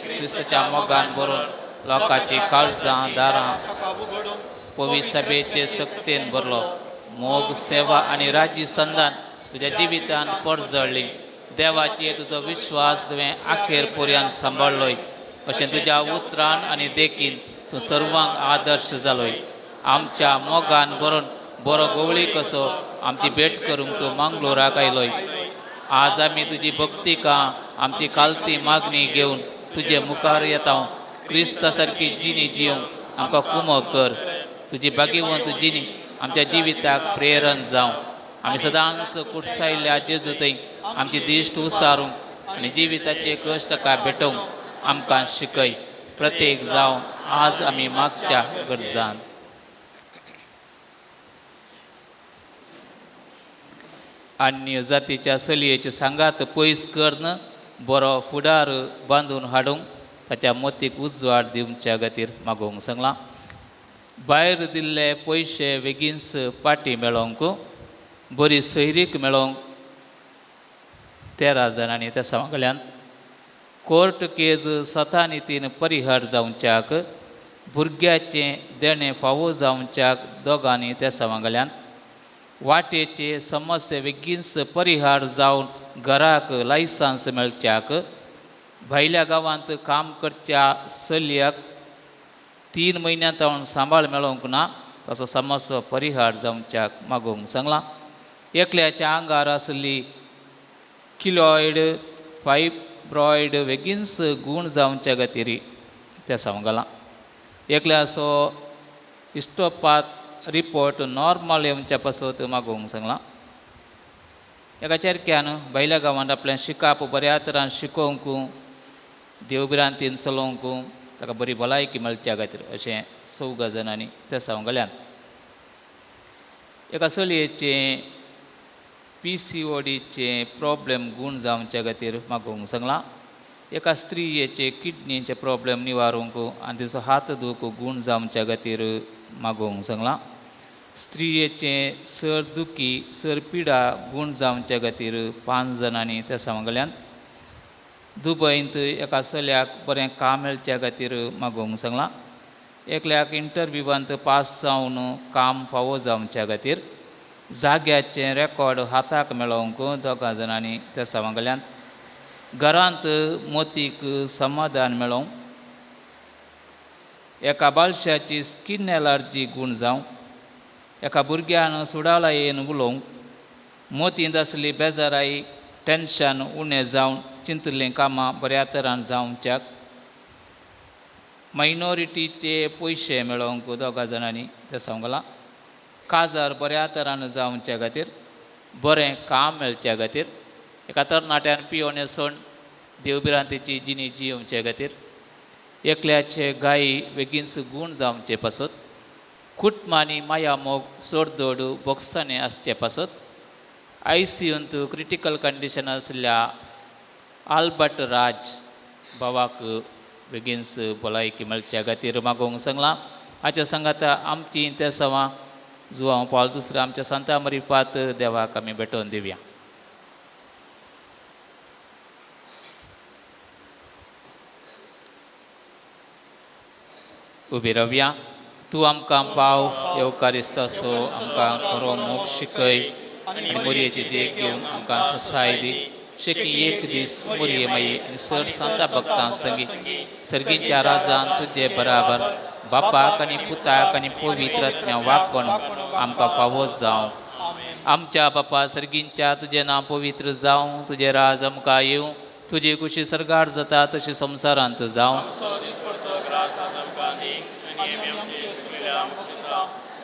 S4: क्रिस्ताच्या मोगान भरून लोकांची काळजां दारां पवित्र सभेचे सक्तेन भरलो. मोग सेवा आनी राजी संदान तुज्या जिवितांत परजळ्ळी. देवाचेर तुजो विश्वास तुवें आखेर पर्यंत सांबाळलोय. अशें तुज्या उतरान आनी देखीन तूं सर्वांक आदर्श जालोय. आमच्या मोगान भरून बरो गवळी कसो आमची भेट करूंक तूं मंगलोराक आयलोय. आज आमी तुजी भक्तिका आमची कालती मागणी घेवन तुजे मुखार येता. क्रिस्ता सारकी जिणी जियोवंक आमकां कुमो कर. तुजी बागीवंत जिणी आमच्या जिविताक प्रेरण जावं. आमी सदांच कुडसायल्ल्या जेजू थंय आमची दिश्ट उसारूंक आनी जिविताचे कश्ट काय भेटोवंक आमकां शिकय. प्रत्येक जावं आज आमी मागच्या गरजान अन्य जातीच्या चलयेचे सांगात पयस करन बरो फुडार बांदून हाडूंक ताच्या मोतीक उजवाड दिवच्या खातीर मागोवंक सांगलां. भायर दिल्ले पयशे बेगीनच पाटी मेळोवंक बरी सैरीक मेळोवंक 13 जाणांनी त्या सांगल्यान कोर्ट केस स्वता नितीन परिहार जावच्याक भुरग्याचें देणें फावो जावच्याक दोगांनी त्या सांगल्यान वाटेचे समस्या बेगीनच परिहार जावन घराक लायसन्स मेळच्याक भायल्या गांवांत काम करच्या चलयाक 3 म्हयन्यांत सांबाळ मेळोवंक ना तसो समस्या परिहार जावच्याक मागोवंक सांगलां. एकल्याच्या आंगार आसली किलॉयड फायब्रॉयड बेगीनच गूण जावच्या खातीर त्या सांगलां. एकल्याचो इस्टोपात रिपोर्ट नॉर्मल येवच्या पासत मागोवंक सांगलां. एका चेरक्यान भायल्या गांवांत आपलें शिकाप बऱ्या तरान शिकोवंक देवबिरांतीन चलोवंक ताका बरी भलायकी मेळच्या खातीर अशें 14 जाणांनी त्या सांगल्यान. एका चलयेचे PCODचे प्रॉब्लेम गूण जावच्या खातीर मागोवंक सांगलां. एका स्त्रियेचे किडनीचे प्रॉब्लेम निवारूंक आनी तिचो हात धुवूंक गूण जावच्या खातीर मागोवंक सांगलां. स्त्रियेचे सरदुखी सरपिडा गूण जावच्या खातीर 5 जाणांनी त्या सांगल्यान. दुबयंत एका चल्याक बरें काम मेळच्या खातीर मागोवंक सांगलां. एकल्याक इंटरव्यूवांत पास जावन काम फावो जावच्या खातीर जाग्याचें रेकॉर्ड हाताक मेळोवंक 2 जाणांनी त्या सांगल्यान. घरांत मोतीक समाधान मेळोवंक एका बालशाची स्कीन एलर्जी गूण जावं एका भुरग्यान सुडालायेन उलोवंक मोतींत आसली बेजाराई टेन्शन उणें जावन चिंतलें कामां बऱ्या तरान जावच्याक मायनॉरिटीचे पयशे मेळोवंक 2 जाणांनी ते सांगलां. काजार बऱ्या तरान जावच्या खातीर बरें काम मेळच्या खातीर एका तरणाट्यान पियोन सोण देवबिरांतीची जिणी जियोवचे खातीर एकल्याचे गायी बेगीनच गूण जावचे पासत कुटुंबांनी माया मोग सोडदोड बोक्सांनी आसचे पासत ICUंत क्रिटिकल कंडिशन आसल्या आल्बर्ट राज भावाक बेगीनच भलायकी मेळच्या खातीर मागोवंक सांगलां. हाच्या सांगात आमची त्या सवां जुवांव पावल दुसऱ्या आमच्या सांता मरिपात देवाक आमी भेटोवन दिवया. उबी रावया. तूं आमकां पाव येवकारिस्ताचो आमकां खरो मोग शिकय आनी मोरयेची देख घेवन आमकां ससाय दी. शेकी एक दीस मोरये माई आनी सर सांता भक्तां संगी सर्गीच्या राजान तुजे बराबर बापाक आनी पुताक आनी पवित्रात्म्या वागण आमकां फावो जावं. आमच्या बापा सर्गींच्या तुजें नांव पवित्र जावं. तुजें राज आमकां येवं. तुजी कुशी सरगार जाता तशी संवसारांत जावं.
S6: आमचो दीस पडतो ग्रास आज आमकां दी आनी आमी आमची चुकलेल्या आमकां शिता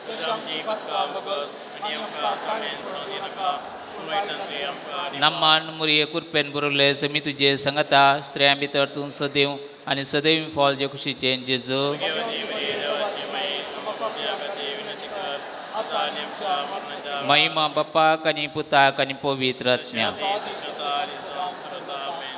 S6: तुज्या आमची पदकां बगस आनी आमकां ताणें पडूं दिनाका पूण वायटांतली आमकां आनी
S4: नम्मान मुरये कुरपेन बरोले समी तुजे संगता स्त्रियां भितर तूं सदैव आनी सदैव फॉल जे कुशीचे जेजू.
S6: देवाची बरी देवाची माई आमकां आपल्या खातीर विनंती कर आतां आनी आमच्या मरणाच्या
S4: महिमा बापाक आनी पुताक आनी पवित्र आत्म्याक.
S6: दिसता आनी सदां करता आमेन.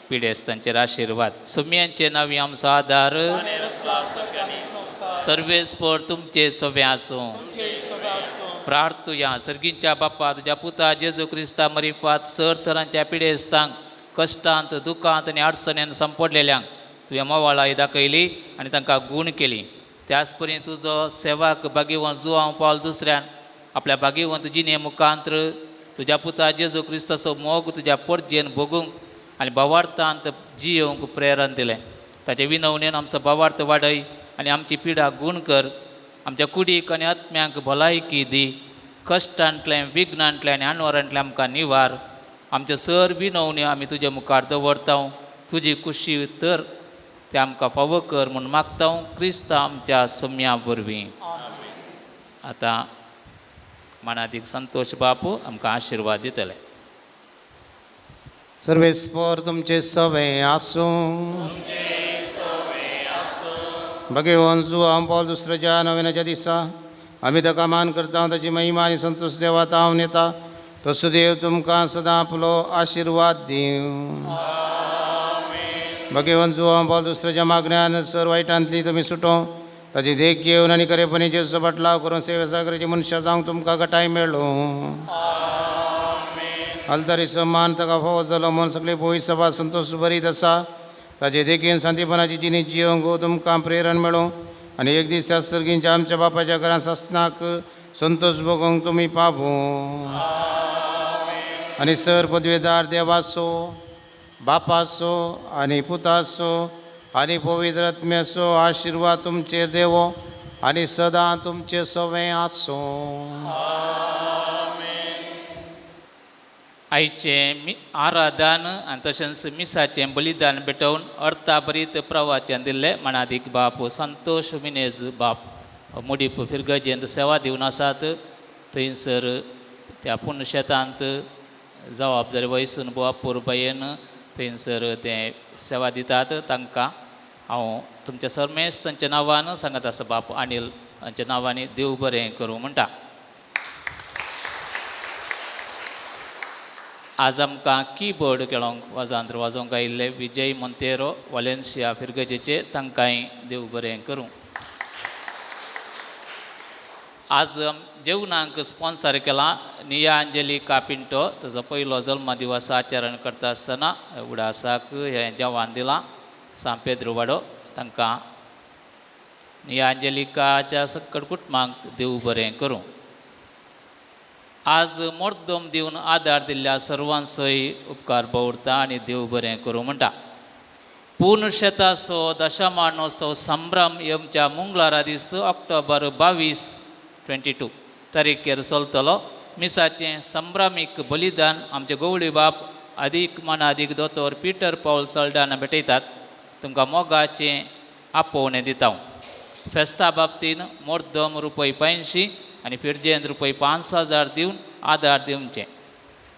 S4: पिडेस्तांचेर आशिर्वाद. सुमयांचे नांवी आमचो आदार
S6: आनी रसला सगळ्यांनी संवसार
S4: सर्वेस्पर तुमचे सवे आसूं.
S6: तुमचे सगळ्या आसूं.
S4: प्रार्थुया सर्गींच्या बाप्पा तुज्या पुता जेजू क्रिस्ता मरिफात सर तरांच्या पिडेस्तांक कश्टांत दुखांत आनी अडचणेन संपडलेल्यांक तुवें मोवाळाय दाखयली आनी तांकां गूण केली. त्याच परी तुजो सेवाक भाग्यवंत जुआंव पावल दुसऱ्यान आपल्या भाग्यवंत जिणे मुखांत्र तुज्या पुता जेजू क्रिस्ताचो मोग तुज्या परजेन भोगूंक आनी भावार्थांत जियोवंक प्रेरण दिलें. ताचे विनवणेन आमचो भावार्थ वाडय आनी आमची पिडा गूण कर. आमच्या कुडीक आनी आत्म्यांक भलायकी दी. कश्टांतल्यान विघ्नांतल्यान आनी आनवरांतल्यान आमकां निवार. आमचे सर विनवण्यो आमी तुजे मुखार दवरता. तुजी कुशी तर ते आमकां फावो कर म्हूण मागता क्रिस्ता आमच्या सम्या वरवीं. आतां मनादीक संतोष बापू आमकां आशिर्वाद दितले.
S1: सर्वेस्पर तुमचे सवे आसूं. भगवंत जुआंव पावल दुसऱ्याच्या नव्याच्या दिसा आमी ताका मान करता. ताची महिमा आनी संतोष देवा तावन येता. तसो देव तुमकां सदां आपलो आशिर्वाद दिवं. भगवंत जुआंव पावल दुसऱ्याच्या मागण्यान सर वायटांतली तुमी सुटो. ताची देख घेवन आनी खरेपणीचे सबाटलाव करून सेवे सागराची मनशां जावंक तुमकां गटाय मेळ्ळो. अल्तारीचो मान ताका फावो जालो म्हूण सगळी पोय सभा संतोश बरीत आसा. ताचे देखीन शांतीपणाची जिणी जियोंक तुमकां प्रेरण मेळो आनी एक दीस त्या सर्गींच्या आमच्या बापाच्या घरांत सासनाक संतोष भोगोवंक तुमी पावो. आनी सर पदवेदार देवाचो बापाचो आनी पुताचो आनी पवित्र आत्म्याचो आशिर्वाद तुमचेर देवो आनी सदां तुमचे सवें आसूं.
S4: आयचें आराधन आनी तशेंच मिसाचें बलिदान भेटोवन अर्थाभरीत प्रवचन दिल्लें मनादीक बाप संतोष मिनेज बाप मुडीप फिरगजेंत सेवा दिवन आसात. थंयसर त्या पुण्यशेतांत जबाबदारी वयसून बुवा पुरबायेन थंयसर ते सेवा दितात. तांकां हांव तुमच्या सर्मेस्तांच्या नांवान सांगत आसा बाप अनिल हांच्या नांवांनी देव बरें करूं म्हणटा. आज आमकां कीबोर्ड खेळोंक वाजंत्र वाजोवंक आयिल्ले विजय मोंतेरो वालेन्सिया फिरगजेचे तांकांय देव बरें करूं. आज जेवणाक स्पॉन्सर केला निया अंजली कापिंटो. ताचो पयलो जल्म दिवस आचरण करता आसतना उडासाक हें जेवण दिलां सान पेद्रो वाडो. तांकां निया अंजलिकाच्या सकट कुटुंबांक देव बरें करूं. आज मोर्दोम दिवन आदार दिल्ल्या सर्वांचोय उपकार भोवता आनी देव बरें करूं म्हणटा. पुनशेताचो दशमानोत्सव संभ्रम येवच्या मंगळारा दीस ऑक्टोबर 22, 22 तारीखेर चलतलो. मिसाचें संभ्रमीक बलिदान आमचे गवळी बाप अदीक मनादीक दोतोर पिटर पॉल सल्डान भेटयतात. तुमकां मोगाचें आपोवणें दिता. फेस्ता बाबतीन मोर्दोम ₹85 आनी फिरजेंत ₹5,000 दिवन आदार दिवचें.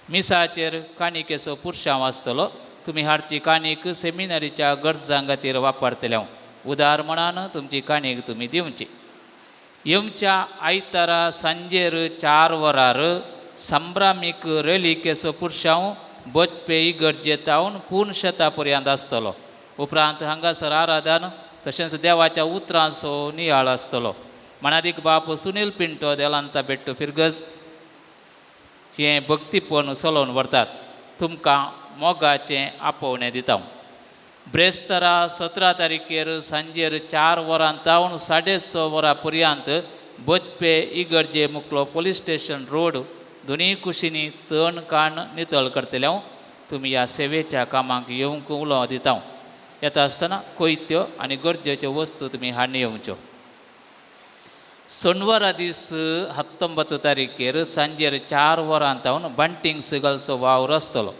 S4: मिसाचेर काणिकेचो पुरशांव आसतलो. तुमी हाडची काणीक सेमिनरीच्या गरजां खातीर वापरतले. उदार मनान तुमची काणीक तुमी दिवची. येवच्या आयतारा सांजेर 4 वरार संभ्रामीक रेलिकेचो पुरशांव बचपे इगर्जेत जावन पुनशेता पर्यंत आसतलो. उपरांत हांगासर आराधन तशेंच देवाच्या उतरांचो नियाळ आसतलो. मनादीक बाप सुनील पिंटो देलांता बेट्टो फिरगज हें भक्तीपण चलोवन व्हरतात. तुमकां मोगाचें आपोवणें दिता. ब्रेस्तारा 17 तारीखेर सांजेर 4 वरां जावन 6:30 वरां पर्यंत बचपे इगर्जे मुखलो पोलीस स्टेशन रोड दोनी कुशींनी तण काण नितळ करतले. तुमी ह्या सेवेच्या कामाक येवंक उलो दिता. येता आसतना कोयत्यो आनी गरजेच्यो वस्तू तुमी हाडून येवच्यो. सोनवारा दीस 19 तारीखेर सांजेर 4 वरां जावन बंटिंग सिगलचो वावर आसतलो.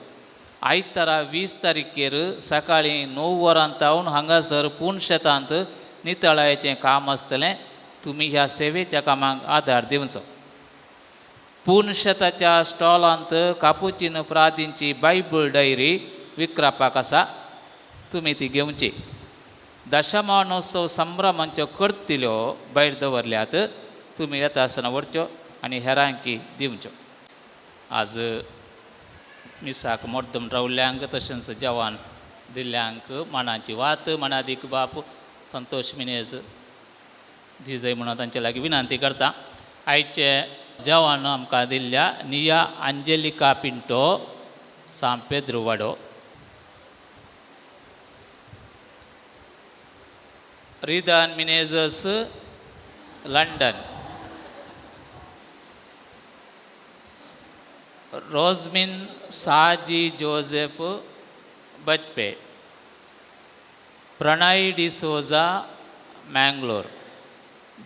S4: आयतारा 20 तारखेर सकाळीं 9 वरांतावन हांगासर पूर्ण शेतांत नितळायेचें काम आसतलें. तुमी ह्या सेवेच्या कामाक आदार दिवचो. पूर्ण शेताच्या स्टॉलांत कापुचीन प्रादींची बायबल डायरी विक्रपाक आसा. तुमी ती घेवची. दशमानोत्सव संभ्रमांच्यो करतिल्यो भायर दवरल्यात. तुमी येता आसतना व्हरच्यो आनी हेरांकी दिवच्यो. आज मिसाक मोर्दम रावल्यांक तशेंच जवान दिल्ल्यांक मानाची वात मानादीक बाप संतोष मिनेज दिजय म्हणून तांचे लागीं विनंती करता. आयचे जवान आमकां दिल्ल्या निया आंजेलिका पिंटो सान पेद्रो वाडो, रिदान मिनेजस लंडन, रोजमिन साजी जोसेफ बजपे, प्रणय डिसोजा मँगलोर,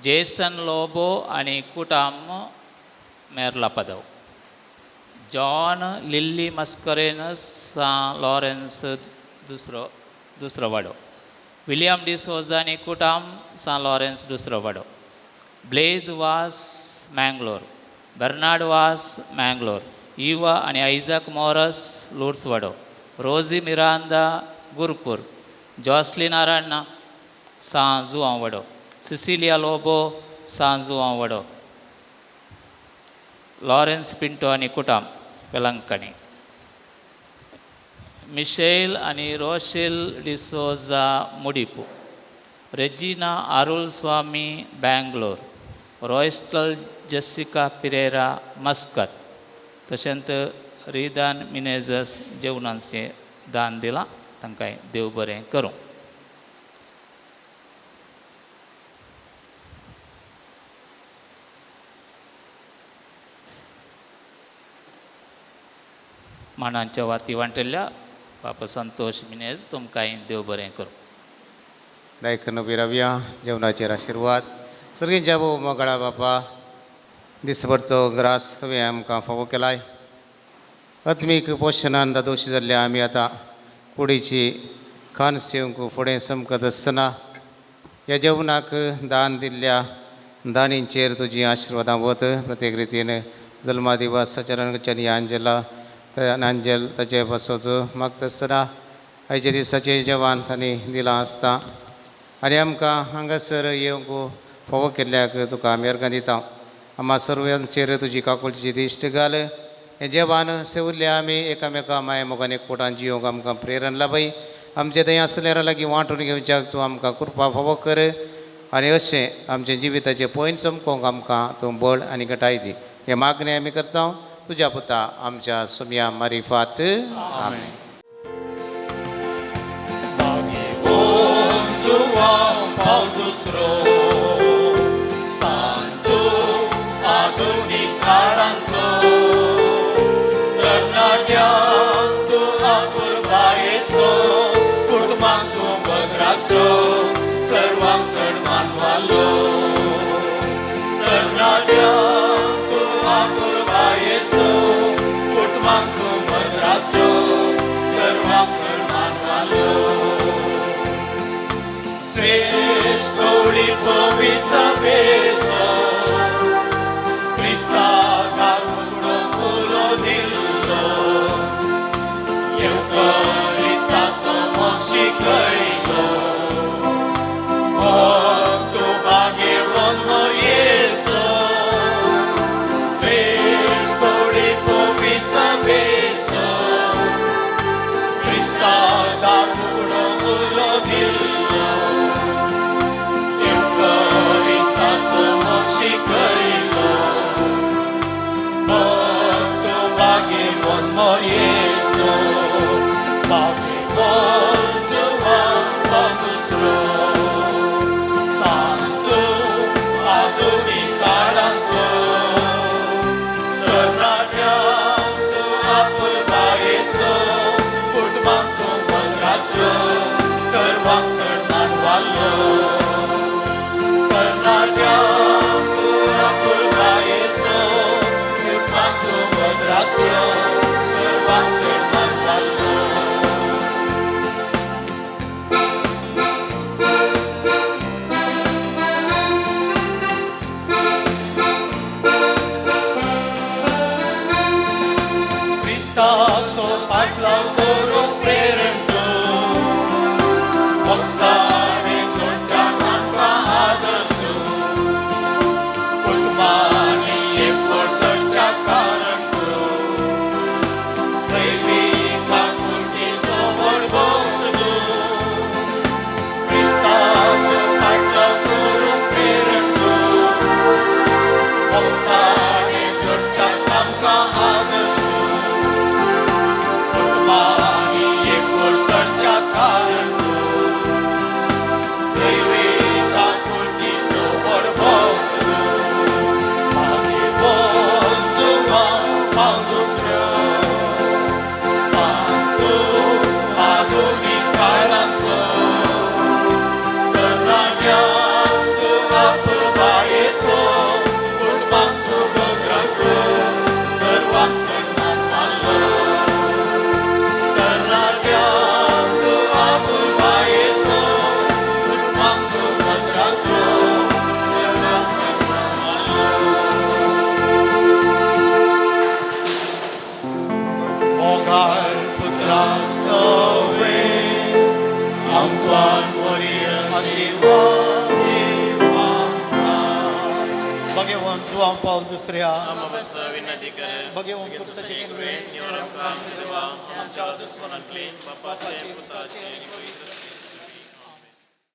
S4: जेसन लोबो आनी कुटाम मेर्ला पदव, जॉन लिल्ली मस्करेनस सान लॉरेन्स दुसरो वाडो, विलियम डिसोजा आनी कुटाम सान लॉरेन्स दुसरो वाडो, ब्लेज वास मँगलोर, बर्नार्ड वास मँगलोर, इवा आनी आयझॅक मॉरस लुड्स वाडो, रोजी मिरांदा गुरपूर, जॉस्लिन आरान्ना सान जुआंव वाडो, सिसिलिया लोबो सान जुआंव वाडो, लॉरेन्स पिंटो आनी कुटाम वेलंकणी, मिशेल आनी रोशेल डिसोजा मुडिपू, रेजिना आरुल स्वामी बँगलोर, रॉयस्टल जेसिका पिरेरा मस्कत. तशेंच रिदान मिनेजस जेवणांचें दान दिलां. तांकांय देव बरें करूं. मानांच्या वाती वांटल्या बाप संतोष मिनेज तुमकांय देव बरें करूं.
S1: दायकन उबी रावया. जेवणाचेर आशिर्वाद. सर्गींच्या भाऊ मोगळा बापा दिसभरचो ग्रास तुवें आमकां फावो केलाय. आत्मीक पोशणान दोशी जाल्ल्या आमी आतां कुडीची खान सेवंक फुडें समकत आसतना ह्या जेवणाक दान दिल्ल्या दानींचेर तुजी आशिर्वादां वत. प्रत्येक रितीन जल्मा दिवसाच्या रणगच्यांनी आंजला आंजल ताचे पासोच मागता आसतना आयच्या दिसाचें जेवण तांणी दिलां आसता आनी आमकां हांगासर येवंक फावो केल्ल्याक तुका आमी अर्गां दिता. आम्हा सर्वांचेर तुजी काकुळची दिश्ट घाल. हें जेवण सेविल्ल्या आमी एकामेका माय मोगान एकवटान जियोंक आमकां प्रेरण लाभय. आमचे थंय आसल्यार लागीं वांटून घेवच्याक तूं आमकां कृपा फावो कर आनी अशें आमचे जिविताचें पयन समकोवंक आमकां तूं बळ आनी घटाय दी. हें मागणें आमी करता तुज्या पुता आमच्या सुम्या मारिफात. आमेन.
S7: सर्वांक सन्मान वालो कुटुंबांक तूं भद्रासलो सर्वांक सन्मान वालो श्रेष्ठ कवडी पवी सभेचो क्रिस्तांव उगडो फुलो दिल्लो क्रिस्ताचो मोग शिकयलो tu bagheron morieso Sresto lipo visaveso Krista da kulo ulo dillo Krista somok shikailo tu bagheron morieso bagheron zuwan bagusro Serva
S2: भगवान João Paulo II
S6: आम्हाला विनंती कर
S2: भगवान पुस्तकाचे
S6: आमच्या दुश्मनांतले बापाचे पुताचे